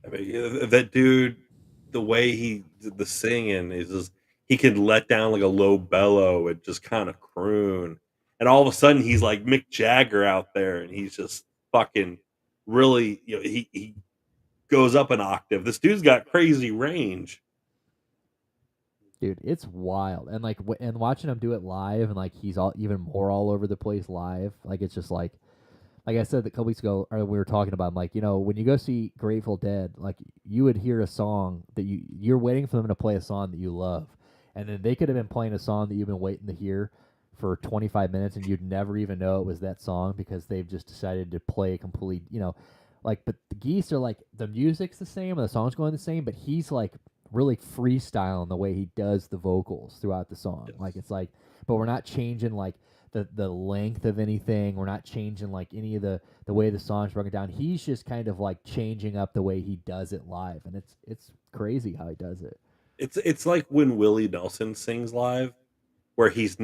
I mean that dude, the way he did the singing is just he can let down like a low bellow and just kind of croon, and all of a sudden he's like Mick Jagger out there, and he's just fucking really, you know, he goes up an octave. This dude's got crazy range. dude, it's wild, and like and watching him do it live, and like he's all even more all over the place live. Like it's just like I said a couple weeks ago, or we were talking about, I'm like, when you go see Grateful Dead, like you would hear a song that you're waiting for them to play a song that you love, and then they could have been playing a song that you've been waiting to hear for 25 minutes, and you'd never even know it was that song because they've just decided to play a complete, like. But the Geese are like the music's the same and the song's going the same, but he's like really freestyling the way he does the vocals throughout the song. Yes. Like it's like, but we're not changing like the length of anything. We're not changing like any of the way the song's broken down. He's just kind of like changing up the way he does it live, and it's crazy how he does it. It's like when Willie Nelson sings live, where he's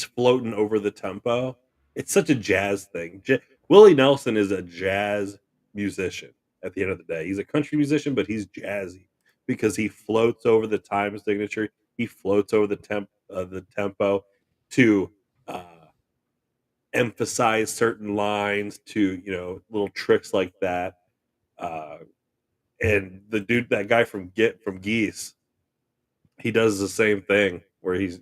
floating over the tempo. It's such a jazz thing. Willie Nelson is a jazz musician. At the end of the day, he's a country musician, but he's jazzy because he floats over the time signature. He floats over the tempo to uh, emphasize certain lines, to little tricks like that. Uh, and that guy from Geese, he does the same thing where he's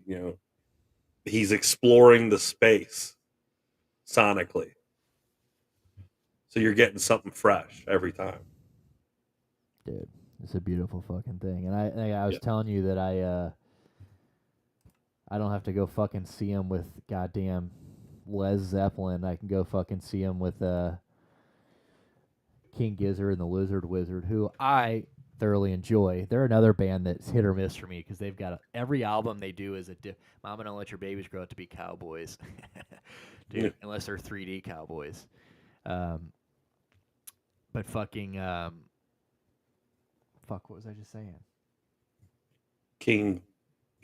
exploring the space sonically. So you're getting something fresh every time. Dude, it's a beautiful fucking thing. And I was Yeah. telling you that I don't have to go fucking see him with goddamn Les Zeppelin. I can go fucking see him with King Gizzard and the Lizard Wizard, who I thoroughly enjoy. They're another band that's hit or miss for me because they've got every album they do is a Mama Don't Let Your Babies Grow Up to Be Cowboys, Yeah. dude. Unless they're 3D cowboys, um, but fucking fuck. What was I just saying? King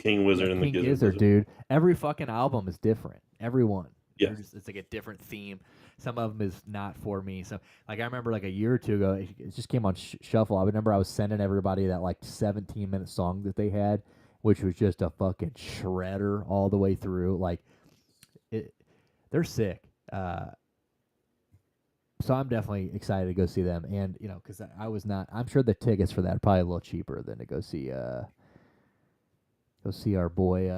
Yeah, Wizard and the King Gizzard Gizzard, Wizard. dude. Every fucking album is different. Every one. Yes. It's like a different theme. Some of them is not for me. So, like, I remember like a year or two ago, it just came on shuffle. I remember I was sending everybody that like 17-minute song that they had, which was just a fucking shredder all the way through. Like, it, they're sick. So I'm definitely excited to go see them, and because I was not. I'm sure the tickets for that are probably a little cheaper than to go see our boy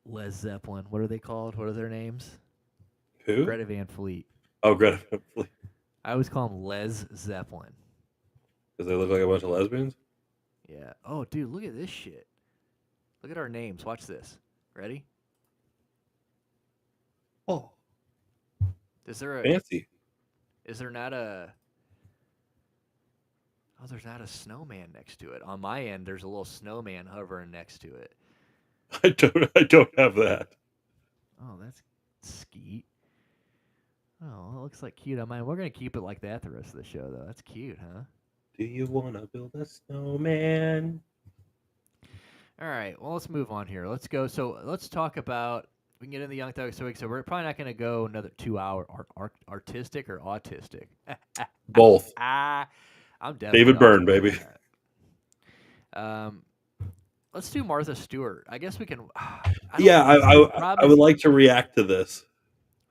Les Zeppelin. What are they called? What are their names? Who? Greta Van Fleet. Oh, Greta Van Fleet. I always call them Les Zeppelin. Because they look like a bunch of lesbians. Yeah. Oh, dude, look at this shit. Look at our names. Watch this. Ready? Oh, Is there a? Fancy. Is there not a? Oh, there's not a snowman next to it. On my end, there's a little snowman hovering next to it. I don't have that. Oh, that's skeet. Oh, it looks like cute on mine. We're gonna keep it like that the rest of the show, though. That's cute, huh? Do you want to build a snowman? All right. Well, let's move on here. Let's go. So let's talk about. We can get into the Young Thug. So we're probably not gonna go another 2 hour artistic or autistic. Both. I'm definitely David Byrne, autistic baby. on that. Let's do Martha Stewart. I guess we can. I would like to react to this.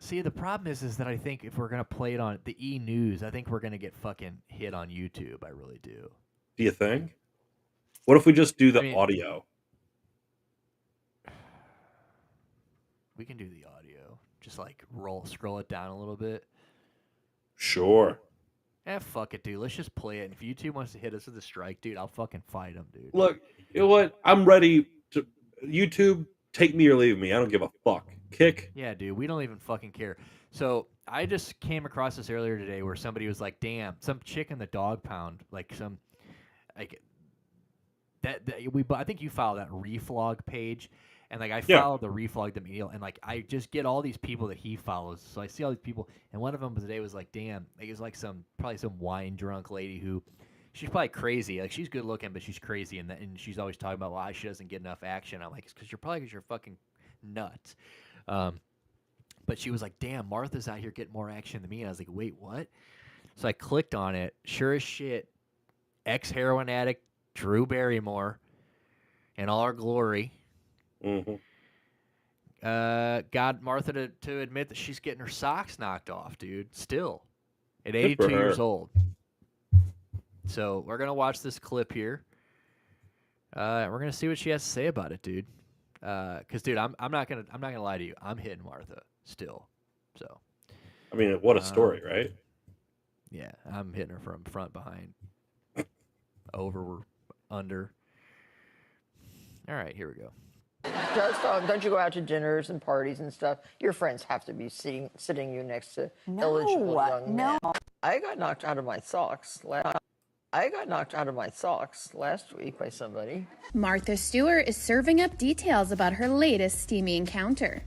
See, the problem is that I think if we're gonna play it on the E News, I think we're gonna get fucking hit on YouTube. I really do. Do you think? What if we just do the audio? We can do the audio. Just like scroll it down a little bit. Sure. Fuck it, dude. Let's just play it. If YouTube wants to hit us with a strike, dude, I'll fucking fight them, dude. Look, you know what? I'm ready to YouTube. Take me or leave me. I don't give a fuck. Kick. Yeah, dude. We don't even fucking care. So I just came across this earlier today where somebody was like, "Damn, some chick in the dog pound, like some, like I think you follow that reflog page." And like I follow the reflog the meal, and like I just get all these people that he follows. So I see all these people, and one of them today was like, "Damn!" Like, it was like probably some wine drunk lady who, she's probably crazy. Like she's good looking, but she's crazy, and she's always talking about why she doesn't get enough action. I'm like, it's because you're fucking nuts. But she was like, "Damn, Martha's out here getting more action than me." And I was like, "Wait, what?" So I clicked on it. Sure as shit, ex-heroin addict Drew Barrymore, in all her glory. Mm-hmm. Got Martha to admit that she's getting her socks knocked off, dude. Still, at 82 years old. So we're gonna watch this clip here. We're gonna see what she has to say about it, dude. Cause, dude, I'm not gonna lie to you. I'm hitting Martha still. So. I mean, what a story, right? Yeah, I'm hitting her from front, behind, over, under. All right, here we go. Don't you go out to dinners and parties and stuff? Your friends have to be sitting you next to eligible young men. I got knocked out of my socks last week by somebody. Martha Stewart is serving up details about her latest steamy encounter.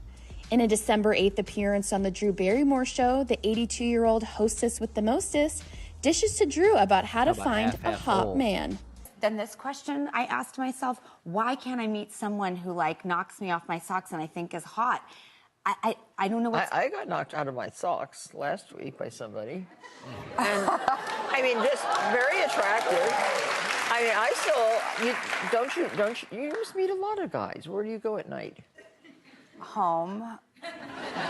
In a December 8th appearance on the Drew Barrymore show, the 82-year-old hostess with the mostess dishes to Drew about how to find a hot man. Then this question I asked myself, why can't I meet someone who like knocks me off my socks and I think is hot? I don't know what. I got knocked out of my socks last week by somebody. And I mean, just very attractive. I mean, you must meet a lot of guys. Where do you go at night? Home.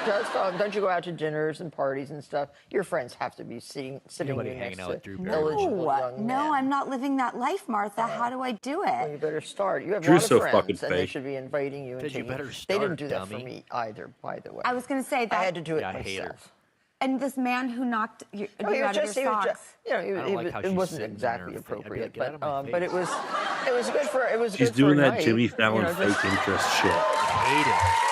Don't you go out to dinners and parties and stuff? Your friends have to be sitting you next to eligible young men. No, I'm not living that life, Martha. How do I do it? Well, you better start. You have Drew's a lot of so friends, fucking and they fake. should be inviting you. You better start, they didn't do that dummy. for me either, by the way. I was going to say that. I had to do it Yeah, I hate her. myself. And this man who knocked you No, he out was of your socks. it wasn't exactly appropriate, but it was good for it was. She's good doing for a that night, Jimmy Fallon just- fake interest shit. I hate it.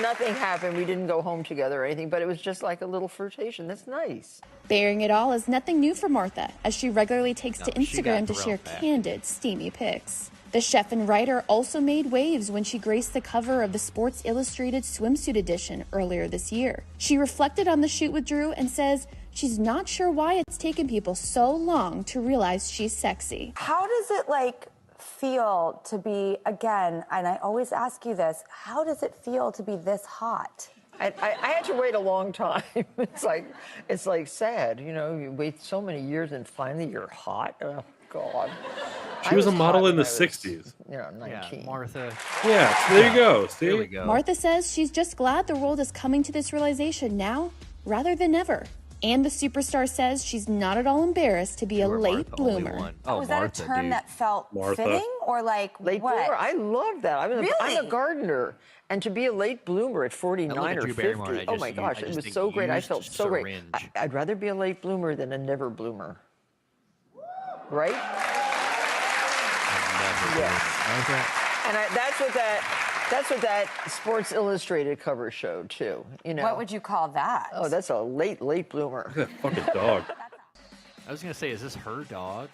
Nothing happened. We didn't go home together or anything, but it was just like a little flirtation. That's nice. Bearing it all is nothing new for Martha, as she regularly takes to she got Instagram to real share fat. candid, steamy pics. The chef and writer also made waves when she graced the cover of the Sports Illustrated swimsuit edition earlier this year. She reflected on the shoot with Drew and says she's not sure why it's taken people so long to realize she's sexy. How does it like feel to be, again, and I always ask you this, how does it feel to be this hot? I had to wait a long time. It's like sad, you know. You wait so many years and finally you're hot. Oh God. She was a model hot in when the I was, 60s. You know, 19. Yeah, Martha. Yeah, so there you go. See? There we go. Martha says she's just glad the world is coming to this realization now rather than ever. And the superstar says she's not at all embarrassed to be a You are late Martha, only bloomer. one. Oh, Was Martha, that a term dude. that felt Martha. fitting or like Late what? bloomer. I love that. I'm a Really? gardener. And to be a late bloomer at 49 I look at or Drew 50, Barrymore and I oh my just- gosh, I it just was think so great. I used felt so great. syringe. I'd rather be a late bloomer than a never bloomer. Right? Never Yes. bloomer. And that's what that That's what that Sports Illustrated cover showed too. You know. What would you call that? Oh, that's a late bloomer. Look at that fucking dog. I was gonna say, is this her dog?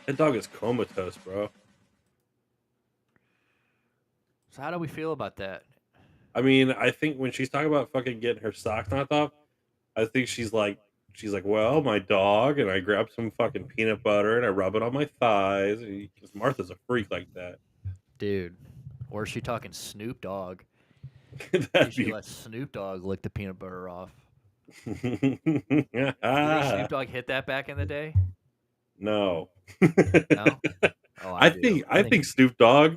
That dog is comatose, bro. So how do we feel about that? I mean, I think when she's talking about fucking getting her socks knocked off, I think she's like, well, my dog, and I grab some fucking peanut butter and I rub it on my thighs. Because Martha's a freak like that. Dude. Or is she talking Snoop Dogg? That'd She be. let Snoop Dogg lick the peanut butter off. You think Snoop Dogg hit that back in the day? No. No? Oh, I do. think Snoop Dogg.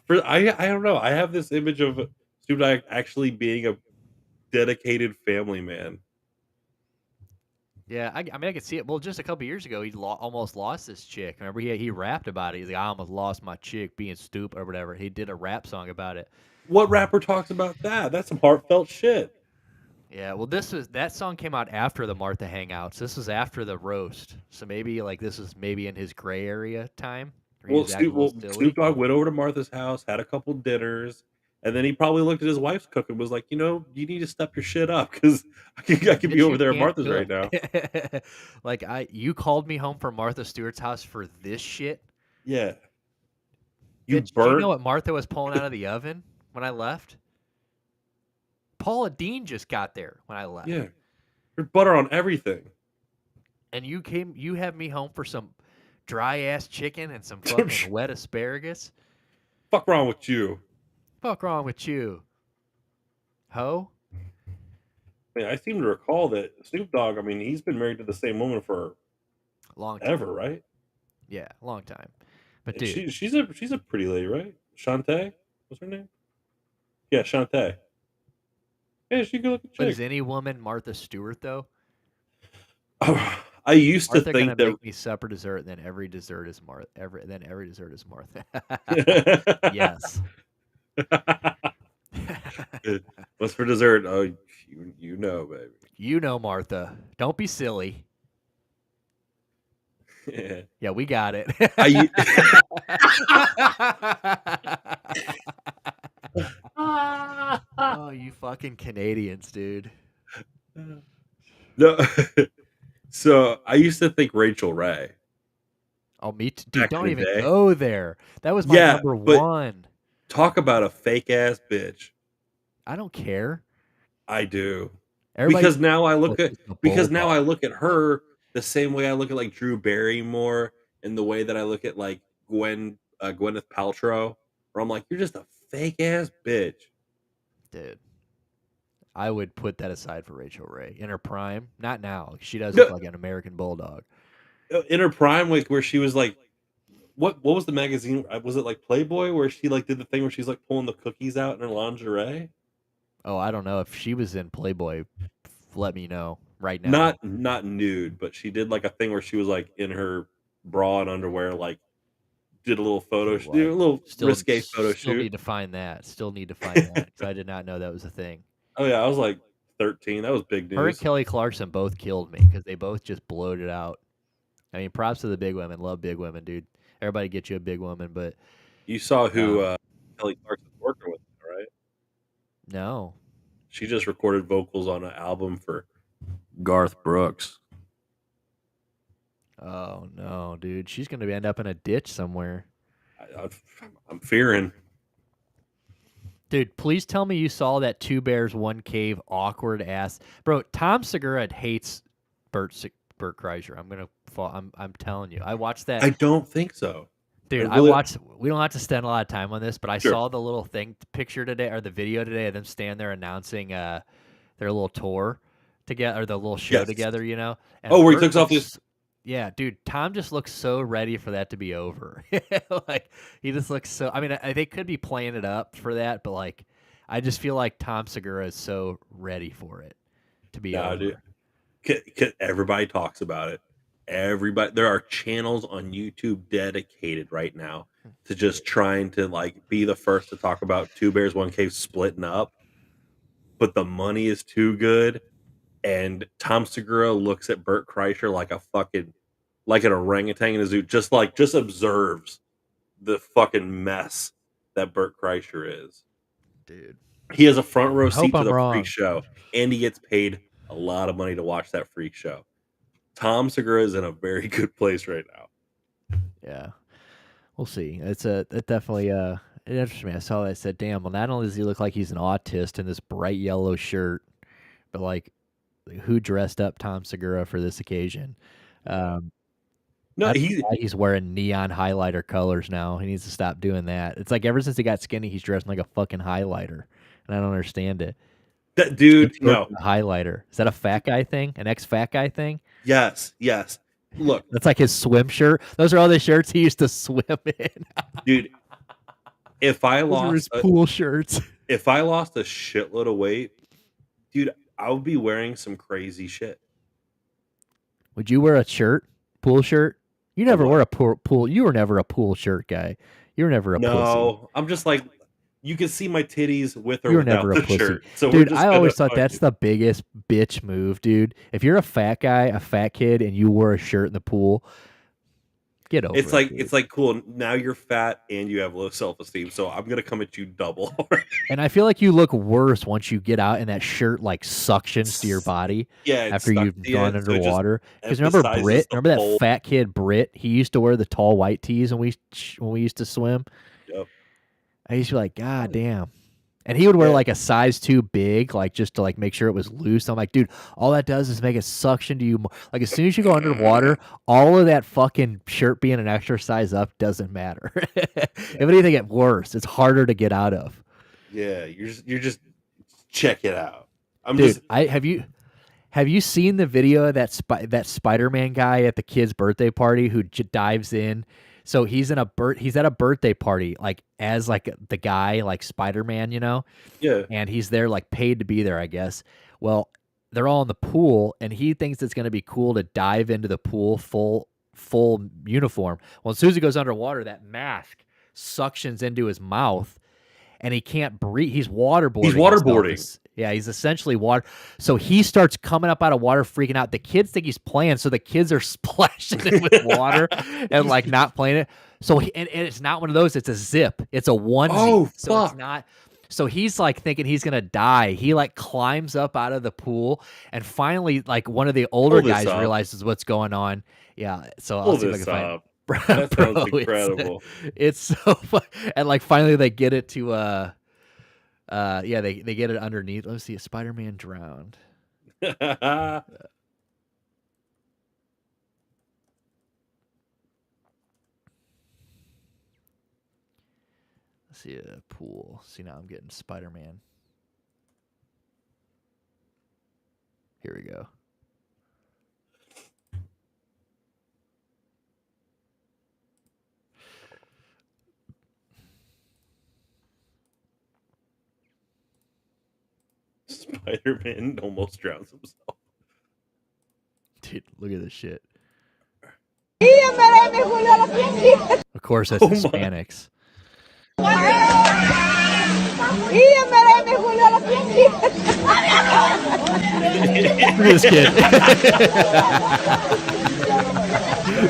I don't know. I have this image of Snoop Dogg actually being a dedicated family man. Yeah, I mean, I could see it. Well, just a couple years ago, he almost lost this chick. Remember, he rapped about it. He's like, I almost lost my chick being stupid or whatever. He did a rap song about it. What rapper talks about that? That's some heartfelt shit. Yeah, well, that song came out after the Martha Hangouts. This was after the roast, so maybe this is maybe in his gray area time. Where he Well, was acting a little silly. Snoop Dogg went over to Martha's house, had a couple dinners, and then he probably looked at his wife's cook and was like, you need to step your shit up because I could be over there at Martha's right now. You called me home from Martha Stewart's house for this shit. Yeah. Do you know what Martha was pulling out of the oven when I left? Paula Dean just got there when I left. Yeah. There's butter on everything. And you have me home for some dry ass chicken and some fucking wet asparagus. Fuck wrong with you? Fuck wrong with you? Ho? I mean, I seem to recall that Snoop Dogg, I mean, he's been married to the same woman for long time. Ever, right? Yeah, long time. But And dude, she's a pretty lady, right? Shantae? What's her name? Yeah, Shantae. Yeah, she's a good looking but chick. is any woman Martha Stewart though? I used Martha to think that make me supper dessert, and then every dessert is Martha. Every dessert is Martha. Yes. What's for dessert? Oh, you know, baby. You know, Martha. Don't be silly. Yeah. Yeah, we got it. Oh, you fucking Canadians, dude. No. So I used to think Rachel Ray. Oh, me too. Dude, Back don't in the even day. go there. That was my number one. Talk about a fake ass bitch. I don't care. I do. Everybody Because now I look at her the same way I look at like Drew Barrymore and the way that I look at like Gwyneth Paltrow, where I'm like, you're just a fake ass bitch. Dude. I would put that aside for Rachel Ray in her prime. Not now. She does look like an American bulldog. In her prime, like where she was like, what was the magazine? Was it like Playboy where she like did the thing where she's like pulling the cookies out in her lingerie? Oh, I don't know if she was in Playboy. Let me know right now. Not nude, but she did like a thing where she was like in her bra and underwear, like did a little photo, a little risque photo shoot. Still need to find that. Still need to find that because I did not know that was a thing. Oh yeah, I was like 13. That was big news. Her and Kelly Clarkson both killed me because they both just bloated out. I mean, props to the big women. Love big women, dude. Everybody get you a big woman, but you saw who Kelly Clarkson's working with, right? No. She just recorded vocals on an album for Garth Brooks. Oh no, dude. She's gonna end up in a ditch somewhere. I'm fearing. Dude, please tell me you saw that Two Bears, One Cave awkward ass. Bro, Tom Segura hates Bert Kreischer. I'm telling you. I watched that. I don't think so. Dude, I watched. We don't have to spend a lot of time on this, but I saw the little picture today, or the video today of them standing there announcing their little tour together, or the little show together, you know? And where he took off his... Yeah, dude, Tom just looks so ready for that to be over. Like, he just looks so... I mean, they could be playing it up for that, but, like, I just feel like Tom Segura is so ready for it to be over. Dude. Everybody talks about it. There are channels on YouTube dedicated right now to just trying to, like, be the first to talk about Two Bears, One Cave splitting up. But the money is too good. And Tom Segura looks at Bert Kreischer like an orangutan in a zoo, just observes the fucking mess that Bert Kreischer is. dude. He has a front row Hope seat to I'm the wrong. freak show, and he gets paid a lot of money to watch that freak show. Tom Segura is in a very good place right now. Yeah, we'll see. It definitely it interests me. I saw that. I said, damn. Well, not only does he look like he's an autist in this bright yellow shirt, but like, who dressed up Tom Segura for this occasion? No, I don't know why he's wearing neon highlighter colors now. He needs to stop doing that. It's like ever since he got skinny, he's dressing like a fucking highlighter, and I don't understand it. that dude. No, A highlighter. Is that a fat guy thing? An ex-fat guy thing? yes. Look, That's like his swim shirt. Those are all the shirts he used to swim in. dude. If I Those are his lost, pool shirts. if I lost a shitload of weight, dude, I would be wearing some crazy shit. Would you wear a shirt? Pool shirt? You never what? wear a pool. You were never a pool shirt guy. You were never a pussy. No, I'm just like, you can see my titties with or You were without never a the pussy. shirt. So Dude, I always thought that's the biggest bitch move, dude. If you're a fat guy, a fat kid, and you wore a shirt in the pool, get over It's it. like dude. it's like cool. Now you're fat and you have low self-esteem, so I'm gonna come at you double. And I feel like you look worse once you get out and that shirt like suctions to your body Yeah, it's after stuck you've to you, gone so it just underwater. Because remember emphasizes Britt? the Remember that full- fat kid Britt? He used to wear the tall white tees when we used to swim. Yep. I used to be like, God damn. And he would wear Yeah. like a size too big, like just to like make sure it was loose. I'm like, dude, all that does is make it suction to you more. Like as soon as you go underwater, all of that fucking shirt being an extra size up doesn't matter. If anything, it worse. It's harder to get out of. Yeah, you're just check it out. Dude, have you seen the video of that Spider-Man guy at the kid's birthday party who dives in? So he's at a birthday party like as like the guy like Spider-Man, you know? Yeah. And he's there like paid to be there, I guess. Well, they're all in the pool and he thinks it's going to be cool to dive into the pool full uniform. Well, as soon as he goes underwater, that mask suctions into his mouth and he can't breathe. He's waterboarding. He's waterboarding. Yeah, he's essentially water. So he starts coming up out of water, freaking out. The kids think he's playing, so the kids are splashing him with water and like not playing it. So and it's not one of those. It's a zip. It's a onesie. Oh, so fuck. it's not. So he's like thinking he's gonna die. He like climbs up out of the pool, and finally, like one of the older Pull this guys up. realizes what's going on. Yeah. So I'll Pull see if I this can find. up. That Bro, sounds incredible. It's so fun. And like finally they get it to yeah, they get it underneath. Let's see, Spider-Man drowned. Let's see a pool. See, now I'm getting Spider-Man. Here we go. Spider-Man almost drowns himself. Dude, look at this shit. Of course, that's Oh my. Hispanics. Look at this kid.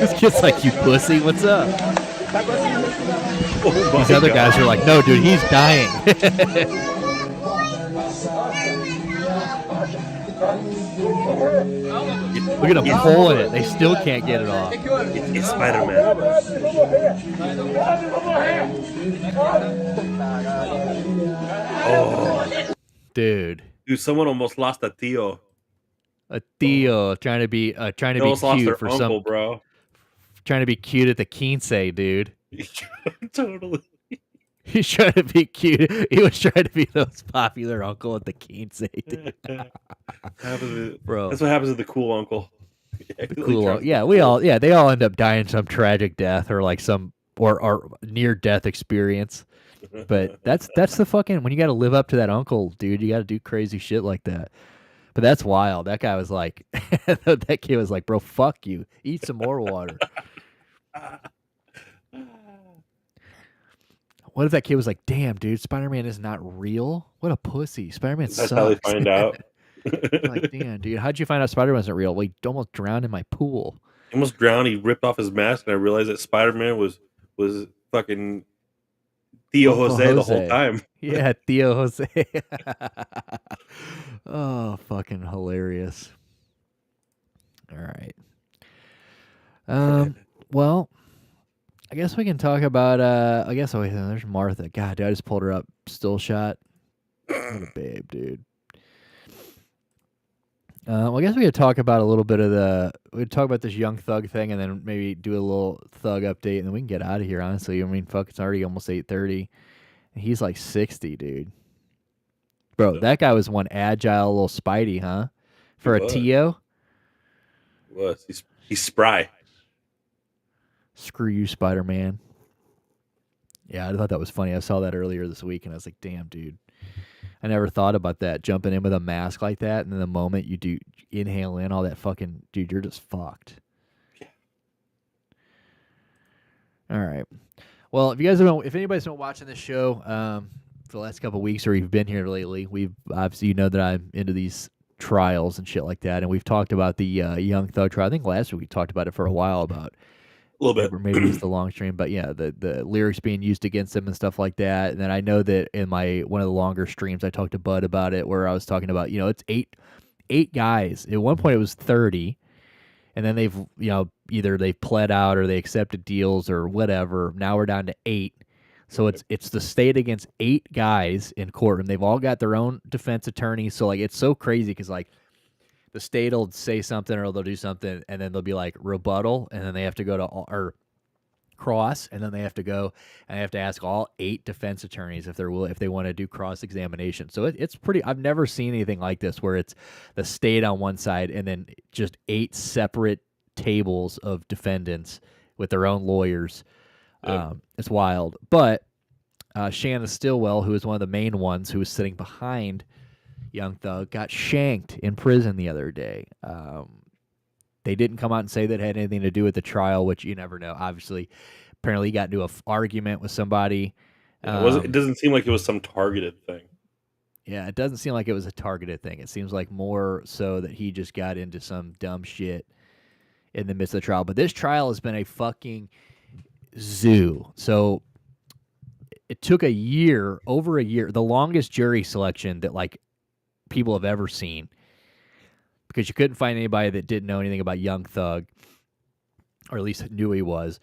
This kid's like, you pussy, what's up? Oh my These other guys God. are like, no, dude, he's dying. Look at them pulling it. They still can't get it off. It's Spider-Man. Oh, Dude. dude, someone almost lost a tío. A Theo trying to be They almost lost cute their for uncle, some bro. trying to be cute at the quince, dude. Totally. He's trying to be cute. He was trying to be the most popular uncle at the quince, dude. Bro. That's what happens to the cool uncle. Cool. Yeah, they all end up dying some tragic death or like some or near death experience. But that's the fucking when you got to live up to that uncle, dude. You got to do crazy shit like that. But that's wild. That guy was like, that kid was like, bro, fuck you. Eat some more water. What if that kid was like, damn, dude, Spider-Man is not real? What a pussy. Spider-Man sucks. That's how they find out. Like, damn, dude, how'd you find out Spider-Man isn't real? Well, he almost drowned in my pool. He almost drowned. He ripped off his mask, and I realized that Spider-Man was fucking Theo Uncle Jose the whole Jose. time. Yeah, Theo Jose. Oh, fucking hilarious. All right. Well, I guess we can talk about I guess wait, there's Martha. God, dude, I just pulled her up. Still shot. What a babe, dude. Well, I guess we could talk about a little bit of we'd talk about this Young Thug thing, and then maybe do a little Thug update, and then we can get out of here. Honestly, I mean, fuck, it's already almost 8:30. He's like 60, dude. Bro, that guy was one agile little Spidey, huh? For a was. Tio. He's spry. Screw you, Spider-Man. Yeah, I thought that was funny. I saw that earlier this week, and I was like, damn, dude. I never thought about that, jumping in with a mask like that, and then the moment you do inhale in all that fucking, dude, you're just fucked. Yeah. All right. Well, if anybody's been watching this show for the last couple of weeks, or you've been here lately, we've obviously, you know that I'm into these trials and shit like that, and we've talked about the Young Thug trial. I think last week we talked about it for a while, about A little bit. maybe it's the long stream, but yeah, the lyrics being used against him and stuff like that. And then I know that in one of the longer streams, I talked to Bud about it, where I was talking about, it's eight guys. At one point, it was 30, and then they've, either they've pled out or they accepted deals or whatever. Now we're down to 8. So it's the state against 8 guys in court, and they've all got their own defense attorneys. So like, it's so crazy because like, the state will say something or they'll do something, and then they'll be like rebuttal, and then they have to go to or cross, and then they have to go and they have to ask all 8 defense attorneys if they want to do cross examination. So it's pretty. I've never seen anything like this where it's the state on one side and then just 8 separate tables of defendants with their own lawyers. Yep. It's wild. But Shanna Stillwell, who is one of the main ones, who was sitting behind Young Thug, got shanked in prison the other day. They didn't come out and say that it had anything to do with the trial, which you never know. Obviously, apparently he got into an argument with somebody. It doesn't seem like it was some targeted thing. Yeah, it doesn't seem like it was a targeted thing. It seems like more so that he just got into some dumb shit in the midst of the trial. But this trial has been a fucking zoo. So it took over a year, the longest jury selection that like people have ever seen, because you couldn't find anybody that didn't know anything about Young Thug, or at least knew he was.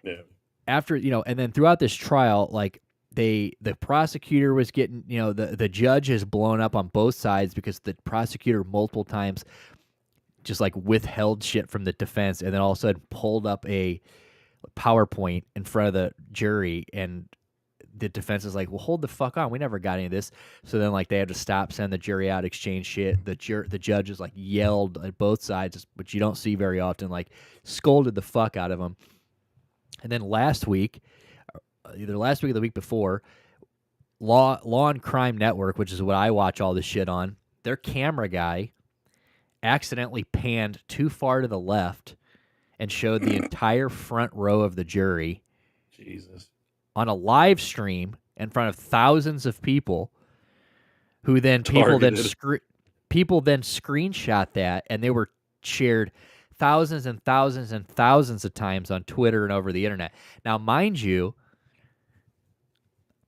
Yeah. After, and then throughout this trial, like the prosecutor was getting, the judge has blown up on both sides because the prosecutor multiple times just like withheld shit from the defense, and then all of a sudden pulled up a PowerPoint in front of the jury, and the defense is like, well, hold the fuck on. We never got any of this. So then, like, they had to stop, send the jury out, exchange shit. The judges, like, yelled at both sides, which you don't see very often, like, scolded the fuck out of them. And then last week, either last week or the week before, Law and Crime Network, which is what I watch all this shit on, their camera guy accidentally panned too far to the left and showed the entire front row of the jury. Jesus. On a live stream in front of thousands of people, who then people then screenshot that, and they were shared thousands and thousands and thousands of times on Twitter and over the internet. Now, mind you,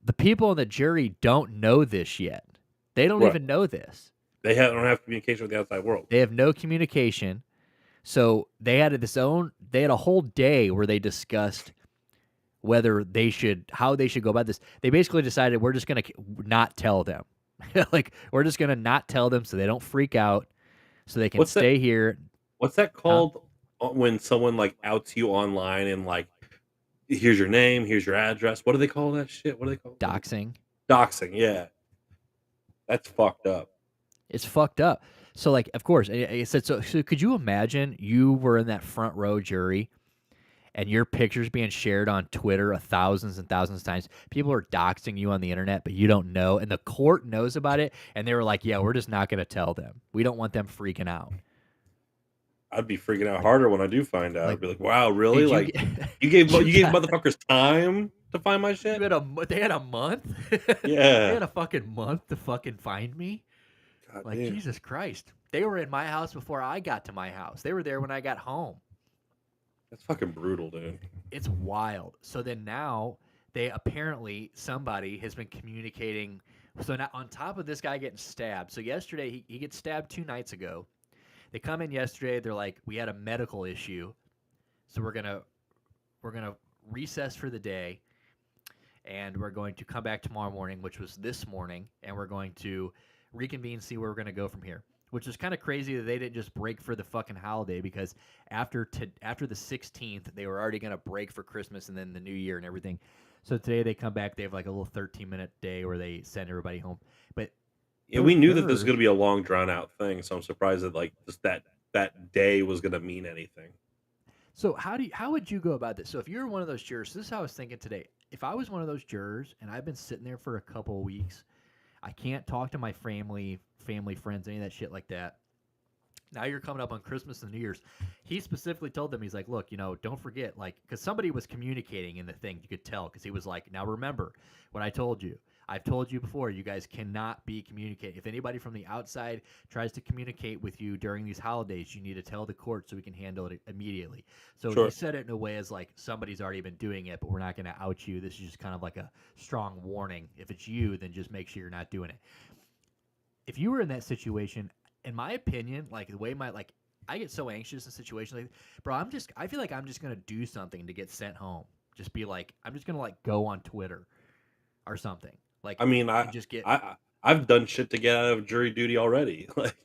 the people in the jury don't know this yet. They don't even know this. They don't have communication with the outside world. They have no communication. So they had a whole day where they discussed how they should go about this. They basically decided, we're just going to not tell them. Like, we're just going to not tell them so they don't freak out, so they can stay here. What's that called when someone like outs you online and like, here's your name, here's your address? What do they call that shit? What do they call it? Doxing. Doxing, yeah. That's fucked up. It's fucked up. So, like, of course, I said, so could you imagine you were in that front row jury and your picture's being shared on Twitter thousands and thousands of times? People are doxing you on the internet, but you don't know, and the court knows about it, and they were like, yeah, we're just not going to tell them. We don't want them freaking out. I'd be freaking out harder when I do find out. I'd be like, wow, really? You Like, you gave motherfuckers time to find my shit? They had a month? Yeah. They had a fucking month to fucking find me? God like, damn. Jesus Christ. They were in my house before I got to my house. They were there when I got home. That's fucking brutal, dude. It's wild. So then now they apparently somebody has been communicating. So now on top of this guy getting stabbed. So yesterday he gets stabbed 2 nights ago. They come in yesterday. They're like, we had a medical issue, so we're gonna recess for the day, and we're going to come back tomorrow morning, which was this morning, and we're going to reconvene, see where we're going to go from here. Which is kind of crazy that they didn't just break for the fucking holiday, because after the 16th, they were already going to break for Christmas and then the New Year and everything. So today they come back, they have like a little 13-minute day where they send everybody home. But Yeah, we knew that this was jurors- going to be a long, drawn out thing, so I'm surprised that like just that day was going to mean anything. So how would you go about this? So if you're one of those jurors, this is how I was thinking today. If I was one of those jurors and I've been sitting there for a couple of weeks, I can't talk to my family, friends, any of that shit like that. Now you're coming up on Christmas and New Year's. He specifically told them, he's like, look, don't forget, like, because somebody was communicating in the thing. You could tell, because he was like, now remember what I told you. I've told you before, you guys cannot be communicating. If anybody from the outside tries to communicate with you during these holidays, you need to tell the court so we can handle it immediately. So Sure. he said it in a way as like, somebody's already been doing it, but we're not going to out you. This is just kind of like a strong warning. If it's you, then just make sure you're not doing it. If you were in that situation, in my opinion, like the way I get so anxious in situations like, bro, I feel like I'm just gonna do something to get sent home. Just be like, I'm just gonna like go on Twitter or something. Like, I mean, and just get. I've done shit to get out of jury duty already. Like,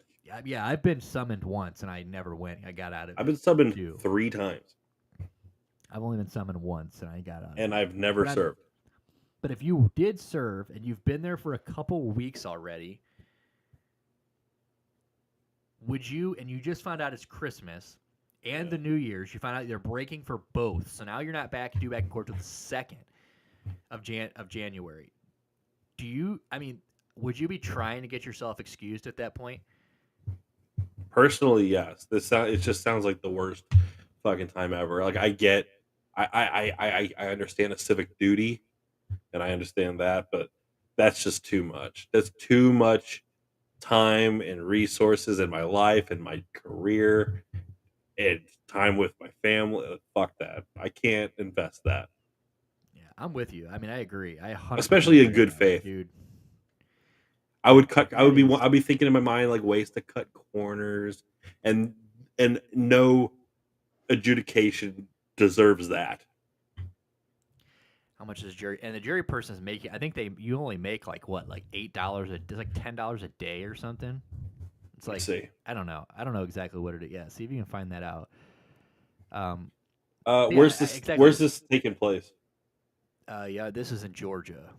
Yeah, I've been summoned once and I never went. I got out of it. I've been summoned too. 3 times, I've only been summoned once and I got out. and I've never served. But if you did serve and you've been there for a couple weeks already, would you, and you just found out it's Christmas and the New Year's, you find out they're breaking for both. So now you're not due back in court till the 2nd of January. Would you be trying to get yourself excused at that point? Personally, yes. It just sounds like the worst fucking time ever. Like I understand a civic duty, and I understand that, but that's just too much. That's too much time and resources in my life and my career and time with my family. Fuck that. I can't invest that. Yeah, I'm with you. I mean, I agree. I 100% Especially in agree good on that, faith. dude. I'd be thinking in my mind like ways to cut corners, and no adjudication deserves that. How much is jury? And the jury person is making. I think you only make like what, like $8 it's like $10 a day or something. It's like, Let's see. I don't know exactly what it is. Yeah, see if you can find that out. Where's exactly. this taking place? Yeah, this is in Georgia.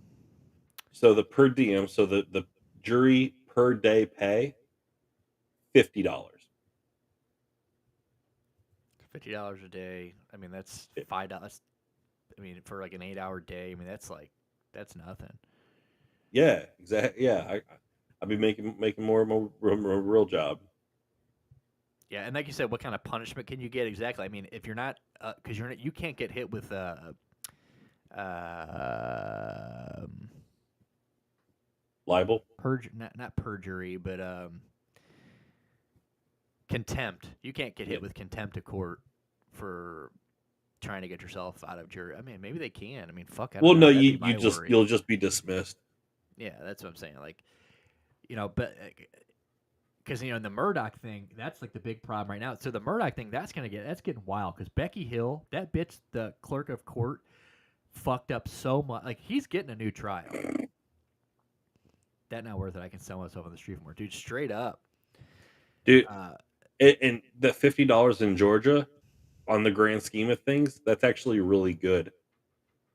So the per diem, so the jury per day pay $50. $50 a day. I mean, that's $5. I mean, for like an 8-hour day. I mean, that's nothing. Yeah, exactly. Yeah, I'd be making more of a real job. Yeah, and like you said, what kind of punishment can you get exactly? I mean, if you're not, because you can't get hit with Libel? not perjury, but contempt. You can't get hit with contempt of court for trying to get yourself out of jury. I mean, maybe they can. I mean, fuck. I don't Well, know. no, That'd be my worry. you'll just be dismissed. Yeah, that's what I'm saying. Like, but because in the Murdoch thing, that's like the big problem right now. So the Murdoch thing, that's getting wild because Becky Hill, that bitch, the clerk of court, fucked up so much. Like, he's getting a new trial. That not worth it. I can sell myself on the street for more, dude. Straight up, dude. And the $50 in Georgia, on the grand scheme of things, that's actually really good.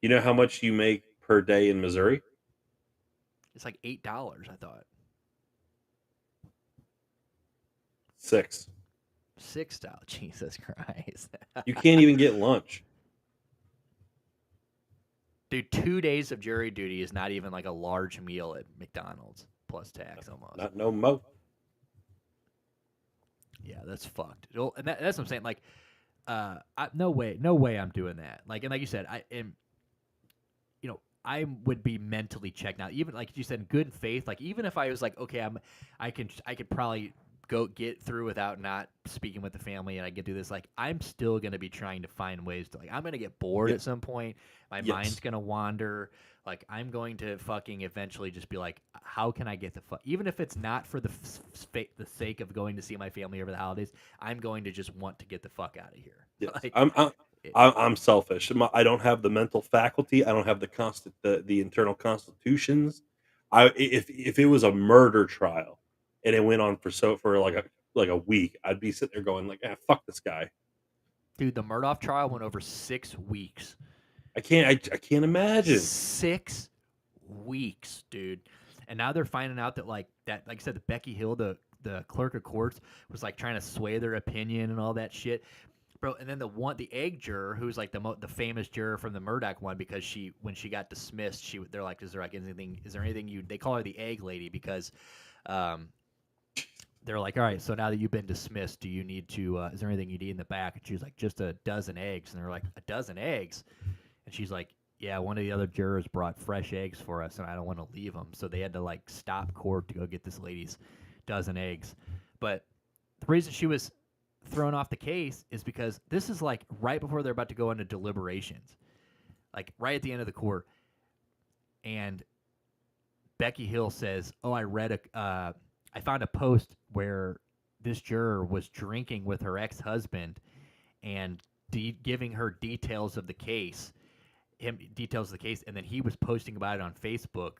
You know how much you make per day in Missouri? It's like $8. I thought $6. $6. Jesus Christ! You can't even get lunch. Dude, 2 days of jury duty is not even like a large meal at McDonald's plus tax almost. Not no mo. Yeah, that's fucked. And that's what I'm saying. Like, no way I'm doing that. Like, and like you said, I would be mentally checked out. Even like you said, in good faith. Like, even if I was like, okay, I could probably get through without not speaking with the family and I get through this, like I'm still gonna be trying to find ways to, like, I'm gonna get bored at some point. My mind's gonna wander. Like I'm going to fucking eventually just be like, how can I get the fuck? Even if it's not for the sake of going to see my family over the holidays, I'm going to just want to get the fuck out of here. Yes. Like, I'm selfish. I don't have the mental faculty. I don't have the internal constitutions. If it was a murder trial and it went on for like a week, I'd be sitting there going like, fuck this guy. dude, the Murdoch trial went over 6 weeks. I can't imagine. 6 weeks, dude. And now they're finding out that like I said, the Becky Hill, the clerk of courts, was like trying to sway their opinion and all that shit. Bro, and then the egg juror, who's like the famous juror from the Murdoch one, because when she got dismissed, they're like, is there anything they call her the egg lady because they're like, all right, so now that you've been dismissed, do you need to is there anything you need in the back? And she was like, just a dozen eggs. And they're like, a dozen eggs? And she's like, yeah, one of the other jurors brought fresh eggs for us, and I don't want to leave them. So they had to like stop court to go get this lady's dozen eggs. But the reason she was thrown off the case is because this is like right before they're about to go into deliberations, like right at the end of the court. And Becky Hill says, "Oh, I found a post where this juror was drinking with her ex-husband and giving her details of the case." And then he was posting about it on Facebook.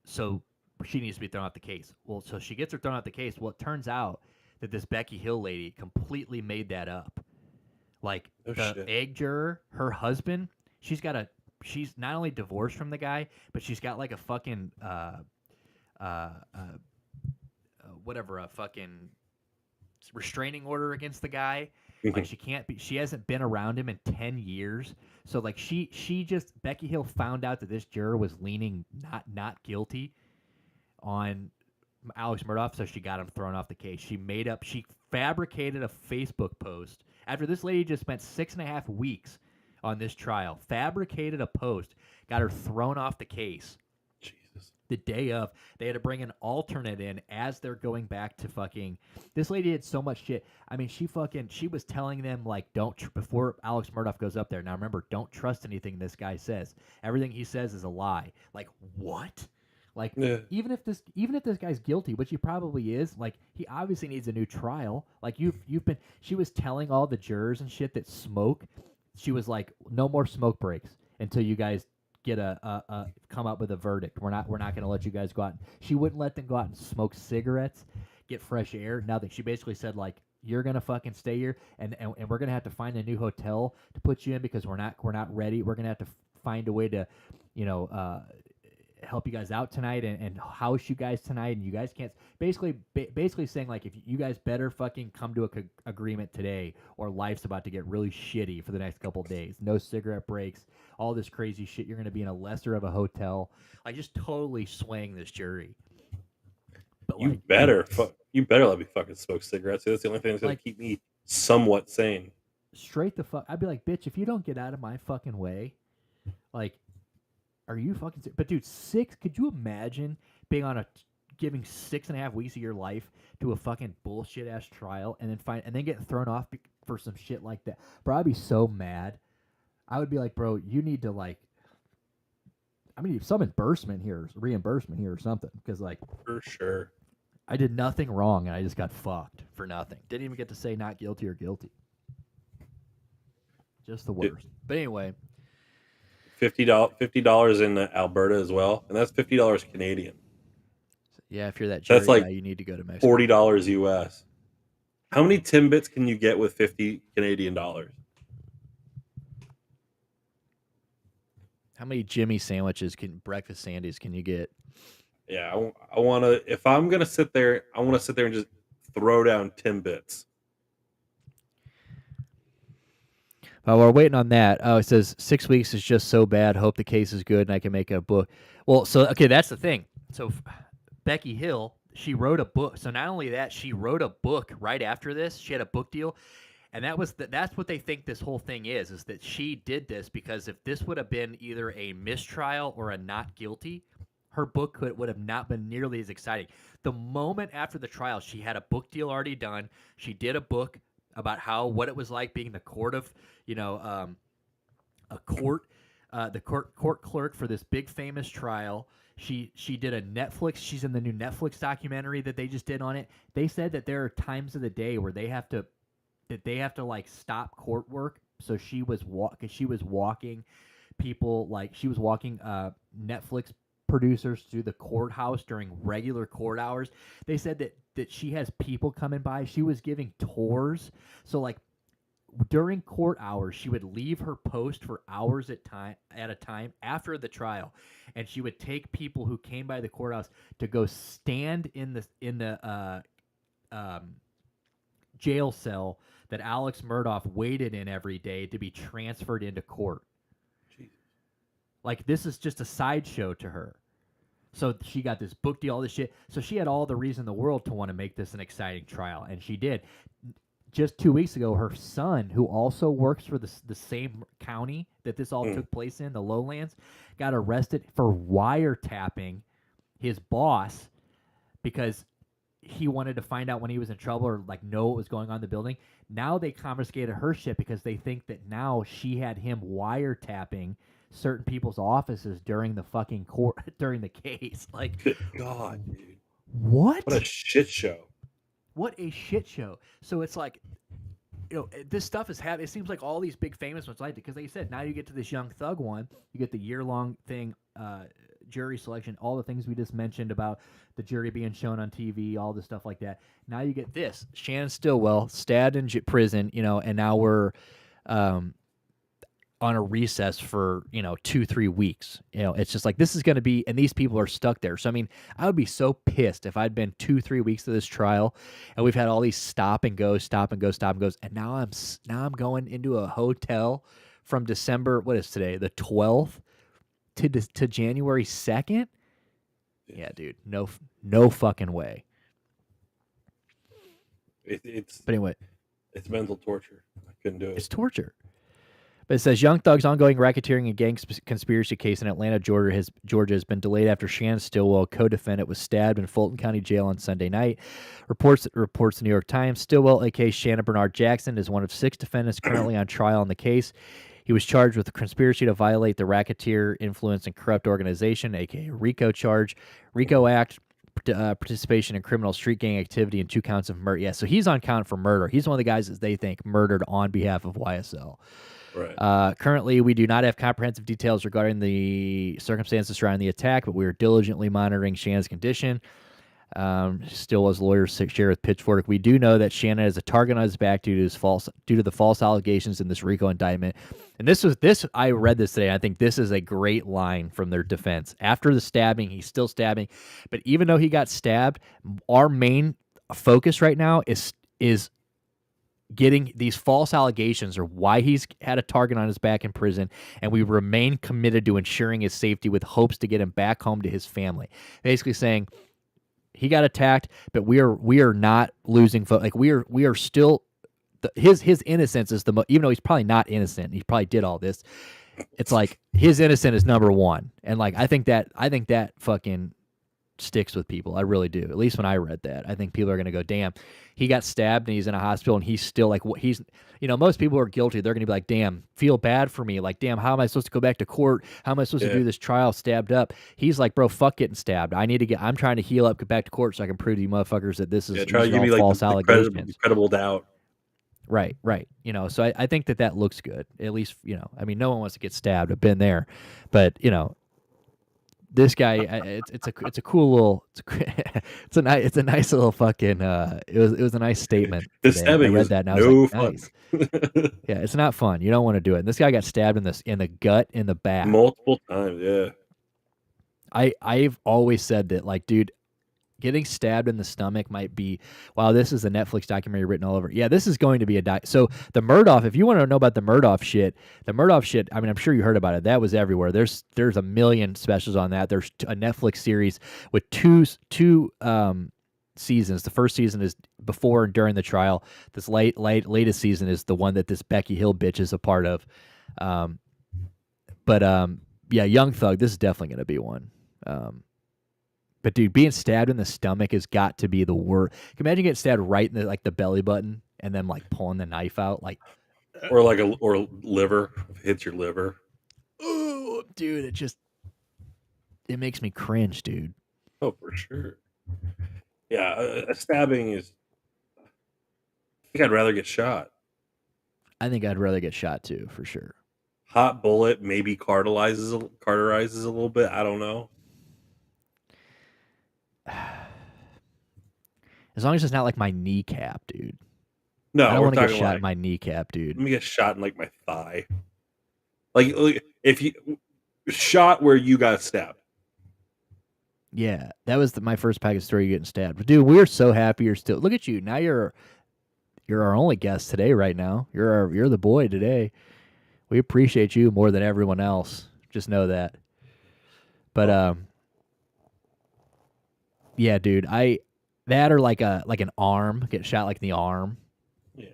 So she needs to be thrown off the case. Well, so she gets her thrown off the case. Well, it turns out that this Becky Hill lady completely made that up. Like the egg juror, her husband, she's not only divorced from the guy, but she's got like a fucking a fucking restraining order against the guy. Like she hasn't been around him in 10 years. So like Becky Hill found out that this juror was leaning not guilty on Alex Murdaugh, so she got him thrown off the case. She fabricated a Facebook post after this lady just spent 6.5 weeks on this trial, fabricated a post, got her thrown off the case. The day of, they had to bring an alternate in as they're going back to fucking. This lady did so much shit. I mean, she was telling them like, before Alex Murdaugh goes up there. Now remember, don't trust anything this guy says. Everything he says is a lie. Like what? Like even if this guy's guilty, which he probably is, like he obviously needs a new trial. Like she was telling all the jurors and shit that smoke. She was like, no more smoke breaks until you guys get come up with a verdict. We're not going to let you guys go out. She wouldn't let them go out and smoke cigarettes, get fresh air, nothing. She basically said like, you're going to fucking stay here and we're going to have to find a new hotel to put you in because we're not ready. We're going to have to find a way to, help you guys out tonight and house you guys tonight, and you guys can't. Basically saying like, if you guys better fucking come to a agreement today, or life's about to get really shitty for the next couple days. No cigarette breaks, all this crazy shit. You're gonna be in a lesser of a hotel. Like just totally swaying this jury. But you better let me fucking smoke cigarettes. That's the only thing that's gonna keep me somewhat sane. Straight the fuck. I'd be like, bitch, if you don't get out of my fucking way, like. Are you fucking? But dude, could you imagine being on giving 6.5 weeks of your life to a fucking bullshit ass trial and then getting thrown off for some shit like that? Bro, I'd be so mad. I would be like, bro, you need to like. I mean, some reimbursement here or something, because like for sure, I did nothing wrong and I just got fucked for nothing. Didn't even get to say not guilty or guilty. Just the worst. But anyway. $50 in Alberta as well, and that's $50 Canadian. Yeah, if you're that jury guy, you need to go to Mexico. $40 US. How many Timbits can you get with 50 Canadian dollars? How many Jimmy sandwiches breakfast Sandies can you get? Yeah, I want to. If I'm gonna sit there, I want to sit there and just throw down Timbits. While we're waiting on that, it says 6 weeks is just so bad. Hope the case is good and I can make a book. Well, so, okay, that's the thing. So Becky Hill, she wrote a book. So not only that, she wrote a book right after this. She had a book deal. And that's what they think this whole thing is that she did this because if this would have been either a mistrial or a not guilty, her book would have not been nearly as exciting. The moment after the trial, she had a book deal already done. She did a book about what it was like being the court of, a court, the court clerk for this big famous trial. She did a Netflix. She's in the new Netflix documentary that they just did on it. They said that there are times of the day where they have to like stop court work. So she was walking people, like she was walking Netflix producers through the courthouse during regular court hours. They said that she has people coming by. She was giving tours. So like during court hours, she would leave her post for hours at a time after the trial, and she would take people who came by the courthouse to go stand in the jail cell that Alex Murdaugh waited in every day to be transferred into court. Jesus. Like, this is just a sideshow to her. So she got this book deal, all this shit. So she had all the reason in the world to want to make this an exciting trial, and she did. Just 2 weeks ago, her son, who also works for the same county that this all took place in, the Lowlands, got arrested for wiretapping his boss because he wanted to find out when he was in trouble or like know what was going on in the building. Now they confiscated her shit because they think that now she had him wiretapping certain people's offices during the fucking court during the case. Like, Good God, dude. What a shit show. What a shit show. So it's like, this stuff is happening. It seems like all these big famous ones like it because, like you said, now you get to this Young Thug one. You get the year-long thing, jury selection, all the things we just mentioned about the jury being shown on TV, all the stuff like that. Now you get this. Shannon Stillwell stabbed in prison, and now we're on a recess for 2-3 weeks. It's just like, this is going to be, and these people are stuck there. So I mean, I would be so pissed if I'd been 2-3 weeks of this trial and we've had all these stop and goes, and now I'm going into a hotel from December, what is today, the 12th to January 2nd. Yeah, dude, no fucking way. But anyway, it's mental torture. I couldn't do it. It's torture. But it says Young Thug's ongoing racketeering and gang conspiracy case in Atlanta, Georgia has been delayed after Shannon Stillwell, co-defendant, was stabbed in Fulton County Jail on Sunday night. Reports the New York Times. Stillwell, a.k.a. Shannon Bernard Jackson, is one of 6 defendants currently on trial in the case. He was charged with a conspiracy to violate the Racketeer Influence and Corrupt Organization, a.k.a. RICO charge, RICO Act, participation in criminal street gang activity, and 2 counts of murder. Yeah, so he's on count for murder. He's one of the guys that they think murdered on behalf of YSL. Right. Currently, we do not have comprehensive details regarding the circumstances surrounding the attack, but we are diligently monitoring Shannon's condition. Stillwell's lawyers share with Pitchfork. We do know that Shannon has a target on his back due to the false allegations in this RICO indictment. And I read this today. I think this is a great line from their defense. After the stabbing, he's still stabbing, but even though he got stabbed, our main focus right now is getting these false allegations or why he's had a target on his back in prison, and we remain committed to ensuring his safety with hopes to get him back home to his family. Basically saying he got attacked, but we are not losing. Like we are still his innocence is even though he's probably not innocent, he probably did all this. It's like his innocence is number one, and like I think that fucking sticks with people. I really do. At least when I read that, I think people are going to go, damn, he got stabbed and he's in a hospital and he's still like, what he's, most people are guilty. They're going to be like, damn, feel bad for me. Like, damn, how am I supposed to go back to court? How am I supposed to do this trial stabbed up? He's like, bro, fuck getting stabbed. I'm trying to heal up, get back to court so I can prove to you motherfuckers that this is try to give me false like allegations. Credible doubt. Right. So I think that looks good. At least, I mean, no one wants to get stabbed. I've been there, but this guy, it's a cool little, it's a nice little fucking. It was a nice statement. I read that and I was like, nice. Yeah, it's not fun. You don't want to do it. And this guy got stabbed in the gut, in the back, multiple times. Yeah. I've always said that, like, dude, getting stabbed in the stomach might be, wow, this is a Netflix documentary written all over. Yeah, this is going to be so the Murdaugh, if you want to know about the Murdaugh shit, I mean, I'm sure you heard about it. That was everywhere. There's a million specials on that. There's a Netflix series with two seasons. The first season is before and during the trial. This latest season is the one that this Becky Hill bitch is a part of. Yeah, Young Thug, this is definitely going to be one. But dude, being stabbed in the stomach has got to be the worst. Can you imagine getting stabbed right in the belly button and then like pulling the knife out? Like, or like or liver, if it hits your liver. oh, dude, it makes me cringe, dude. Oh, for sure. Yeah, a stabbing is. I think I'd rather get shot. I think I'd rather get shot too, for sure. Hot bullet maybe cauterizes a little bit. I don't know. As long as it's not like my kneecap, dude. No, I don't we're want to get talking shot like in my kneecap, dude. let me get shot in like my thigh. Like if you shot where you got stabbed. Yeah, that was my first package story getting stabbed. But dude, we're so happy you're still. Look at you now. You're our only guest today. Right now, you're the boy today. We appreciate you more than everyone else. Just know that. But yeah, dude, that or like an arm, get shot like in the arm. Yeah.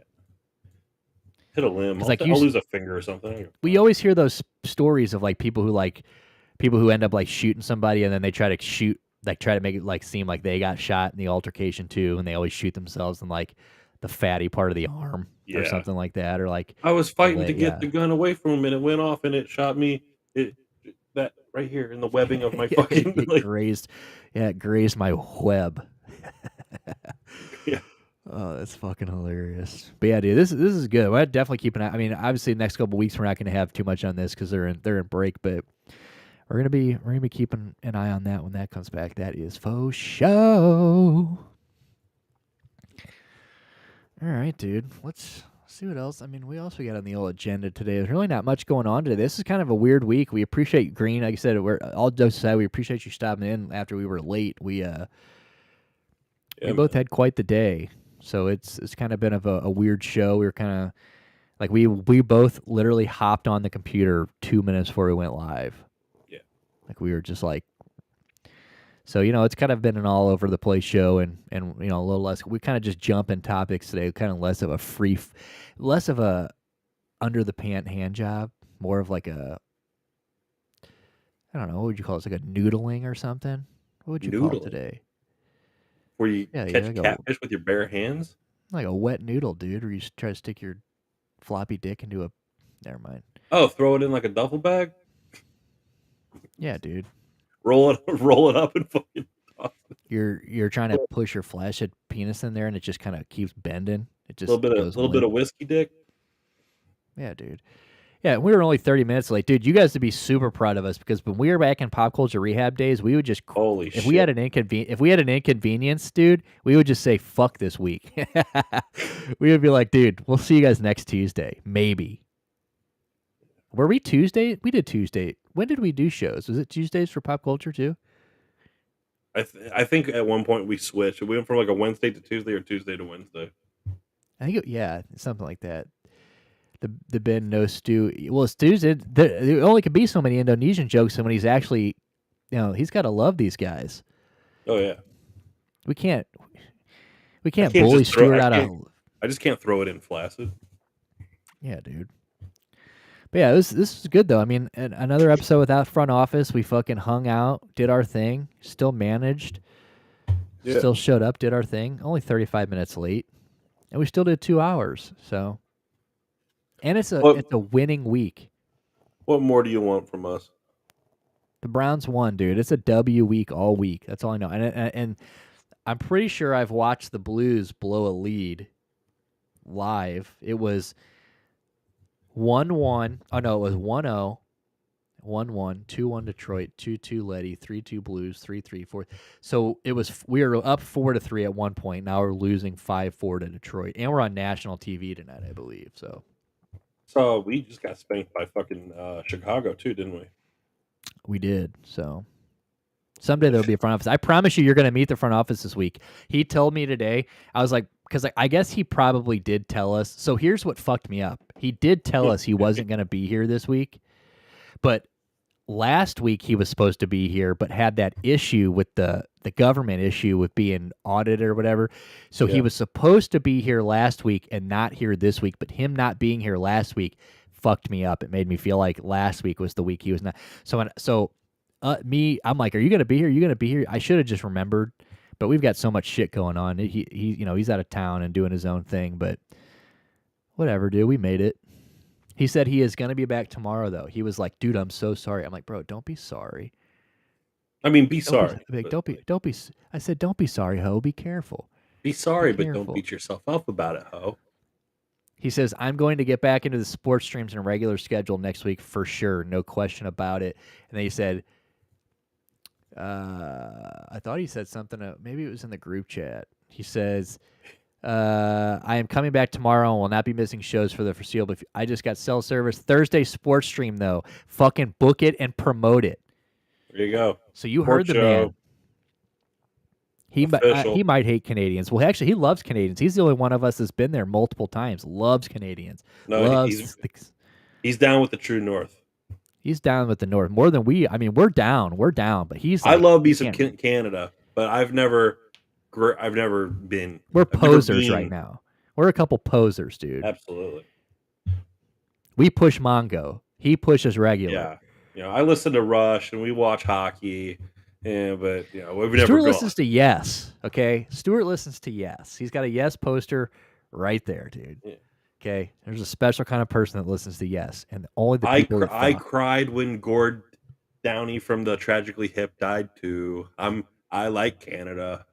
Hit a limb. Like I'll lose a finger or something. We always hear those stories of like people who end up like shooting somebody and then they try to make it like seem like they got shot in the altercation too, and they always shoot themselves in like the fatty part of the arm or something like that, or like I was fighting to get the gun away from him and it went off and it shot me. That right here in the webbing of my fucking it grazed my web. Yeah. Oh, that's fucking hilarious. But yeah, dude, this is good. We're definitely keeping. I mean, obviously, the next couple weeks we're not going to have too much on this because they're in break. But we're gonna be keeping an eye on that when that comes back. That is faux show. All right, dude. Let's see what else. I mean, we also got on the old agenda today. There's really not much going on today. This is kind of a weird week. We appreciate Green. Like I said, we're all jokes aside. We appreciate you stopping in after we were late. We both had quite the day. So it's kind of been a weird show. We were kind of like we both literally hopped on the computer 2 minutes before we went live. Yeah. Like we were just like, so it's kind of been an all over the place show, and a little less. We kind of just jump in topics today. Kind of less of a under the pant hand job, more of like a, I don't know, what would you call it? It's like a noodling or something. What would you call it today? Where you catch catfish with your bare hands? Like a wet noodle, dude, where you try to stick your floppy dick into a... Never mind. Oh, throw it in like a duffel bag? Yeah, dude. Roll it up and fucking toss it. You're trying to push your flaccid penis in there, and it just kind of keeps bending. It just a little bit of whiskey dick. Yeah, dude. Yeah, we were only 30 minutes late. Dude, you guys would be super proud of us because when we were back in pop culture rehab days, we would just if we had an inconvenience, dude, we would just say fuck this week. We would be like, dude, we'll see you guys next Tuesday, maybe. Were we Tuesday? We did Tuesday. When did we do shows? Was it Tuesdays for pop culture too? I think at one point we switched. We went from like a Wednesday to Tuesday or Tuesday to Wednesday. I think something like that. The Ben no stew. Well, Stu's there only could be so many Indonesian jokes, and when he's actually, he's got to love these guys. Oh yeah. We can't bully Stuart out of. I just can't throw it in flaccid. Yeah, dude. But yeah, this is good though. I mean, another episode without front office. We fucking hung out, did our thing, still managed, still showed up, did our thing. Only 35 minutes late, and we still did 2 hours. So. And it's a winning week. What more do you want from us? The Browns won, dude. It's a W week all week. That's all I know. And I'm pretty sure I've watched the Blues blow a lead live. It was 1-1. Oh no, it was 1-0, 1-1, 2-1 Detroit, 2-2 Letty, 3-2 Blues, 3-3, 4. So we were up 4-3 at one point. Now we're losing 5-4 to Detroit, and we're on national TV tonight, I believe. So we just got spanked by fucking Chicago too, didn't we? We did. So someday there'll be a front office. I promise you're going to meet the front office this week. He told me today. I was like, because I guess he probably did tell us. So here's what fucked me up. He did tell us he wasn't going to be here this week, but last week he was supposed to be here, but had that issue with the government issue with being audited or whatever. So he was supposed to be here last week and not here this week, but him not being here last week fucked me up. It made me feel like last week was the week he was not. So I'm like, are you gonna be here? You gonna be here? I should have just remembered, but we've got so much shit going on. He's out of town and doing his own thing, but whatever, dude. We made it. He said he is gonna be back tomorrow, though. He was like, dude, I'm so sorry. I'm like, bro, don't be sorry. I mean, be sorry. Don't be. I said, don't be sorry, ho. Be careful. Be sorry, but careful. don't beat yourself up about it, ho. He says, I'm going to get back into the sports streams in a regular schedule next week for sure. No question about it. And then he said, I thought he said something. Maybe it was in the group chat. He says, I am coming back tomorrow and will not be missing shows for the foreseeable. I just got cell service. Thursday sports stream, though. Fucking book it and promote it. There you go. So you heard the man. He Official. might hate Canadians. Well, actually, he loves Canadians. He's the only one of us that's been there multiple times. Loves Canadians. No, he's down with the true North. He's down with the North more than we. I mean, we're down. But he's. I Like, love me some Canada, but I've never been. We're posers right now. We're a couple posers, dude. Absolutely. We push Mongo. He pushes regular. Yeah. I listen to Rush and we watch hockey. Yeah, but we've never. Stuart listens to Yes. Okay, Stuart listens to Yes. He's got a Yes poster right there, dude. Yeah. Okay, there's a special kind of person that listens to Yes, and only the people. I cried when Gord Downey from the Tragically Hip died too. I like Canada,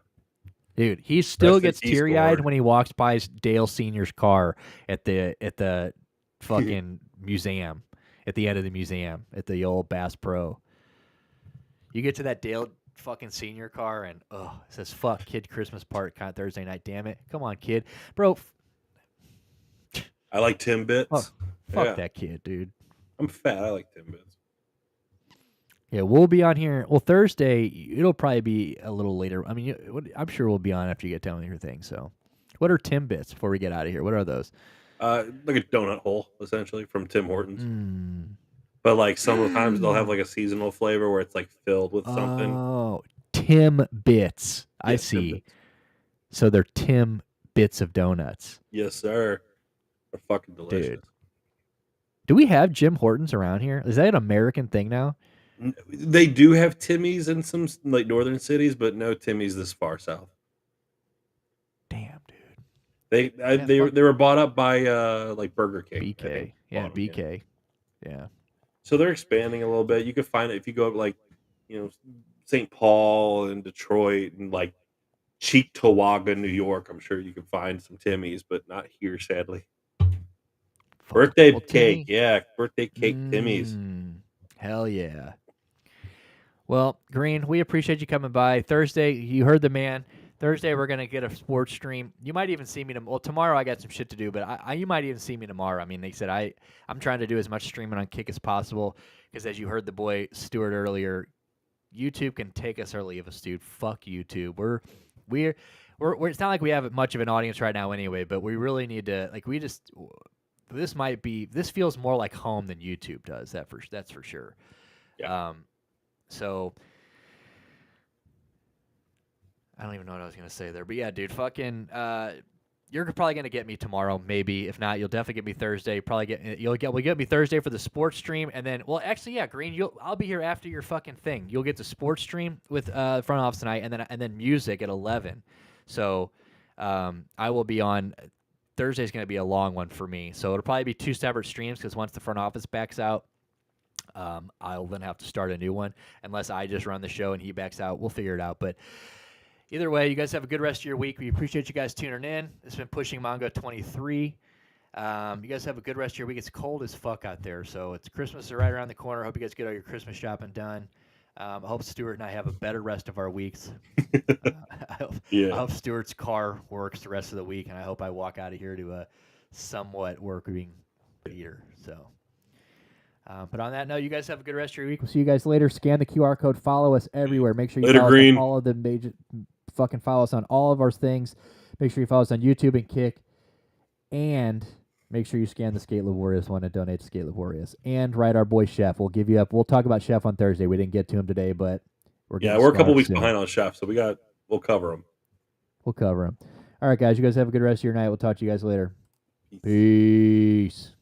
dude. He still gets teary eyed when he walks by Dale Senior's car at the fucking museum, at the end of the museum, at the old Bass Pro. You get to that Dale fucking Senior car and it says "fuck kid Christmas part" kind of Thursday night. Damn it, come on, kid, bro. I like Timbits. Fuck that kid, dude. I'm fat. I like Timbits. Yeah, we'll be on here. Well, Thursday it'll probably be a little later. I mean, I'm sure we'll be on after you get done with your thing. So, what are Timbits before we get out of here? What are those? Like a donut hole, essentially, from Tim Hortons. But like sometimes they'll have like a seasonal flavor where it's like filled with something. Oh, Tim Bits. I see. Timbits. So they're Tim Bits of donuts. Yes, sir. They're fucking delicious. Dude. Do we have Jim Hortons around here? Is that an American thing now? They do have Timmy's in some like northern cities, but no Timmy's this far south. Damn, dude. They were bought up by like Burger King. BK. Yeah, BK. Yeah. So they're expanding a little bit. You can find it if you go up like, St. Paul and Detroit and like Cheektowaga, New York. I'm sure you can find some Timmy's, but not here, sadly. Birthday cake. Yeah, birthday cake Timmy's. Hell yeah. Well, Green, we appreciate you coming by. Thursday, you heard the man. Thursday, we're going to get a sports stream. You might even see me tomorrow. I got some shit to do, but you might even see me tomorrow. I mean, they said I'm trying to do as much streaming on Kick as possible because, as you heard the boy Stuart earlier, YouTube can take us or leave us, dude. Fuck YouTube. We're it's not like we have much of an audience right now anyway, but we really need to this feels more like home than YouTube does. That's for sure. Yeah. So I don't even know what I was going to say there. But yeah, dude, fucking you're probably going to get me tomorrow, maybe. If not, you'll definitely get me Thursday. We'll get me Thursday for the sports stream, and then Green, I'll be here after your fucking thing. You'll get the sports stream with front office tonight, and then music at 11. So I will be on. Thursday's going to be a long one for me, so it'll probably be 2 separate streams because once the front office backs out, I'll then have to start a new one unless I just run the show and he backs out. We'll figure it out, but. Either way, you guys have a good rest of your week. We appreciate you guys tuning in. This has been Pushing Mongo 23. You guys have a good rest of your week. It's cold as fuck out there, so it's Christmas is right around the corner. I hope you guys get all your Christmas shopping done. I hope Stuart and I have a better rest of our weeks. I hope Stuart's car works the rest of the week, and I hope I walk out of here to a somewhat working Peter. So, but on that note, you guys have a good rest of your week. We'll see you guys later. Scan the QR code. Follow us everywhere. Make sure you follow us on all of the major. Fucking follow us on all of our things. Make sure you follow us on YouTube and Kick. And make sure you scan the Skate Laborious one and donate to Skate Laborious. And write our boy Chef. We'll give you up. We'll talk about Chef on Thursday. We didn't get to him today, but we're a couple weeks behind on Chef, so we'll cover him. We'll cover him. All right, guys. You guys have a good rest of your night. We'll talk to you guys later. Peace.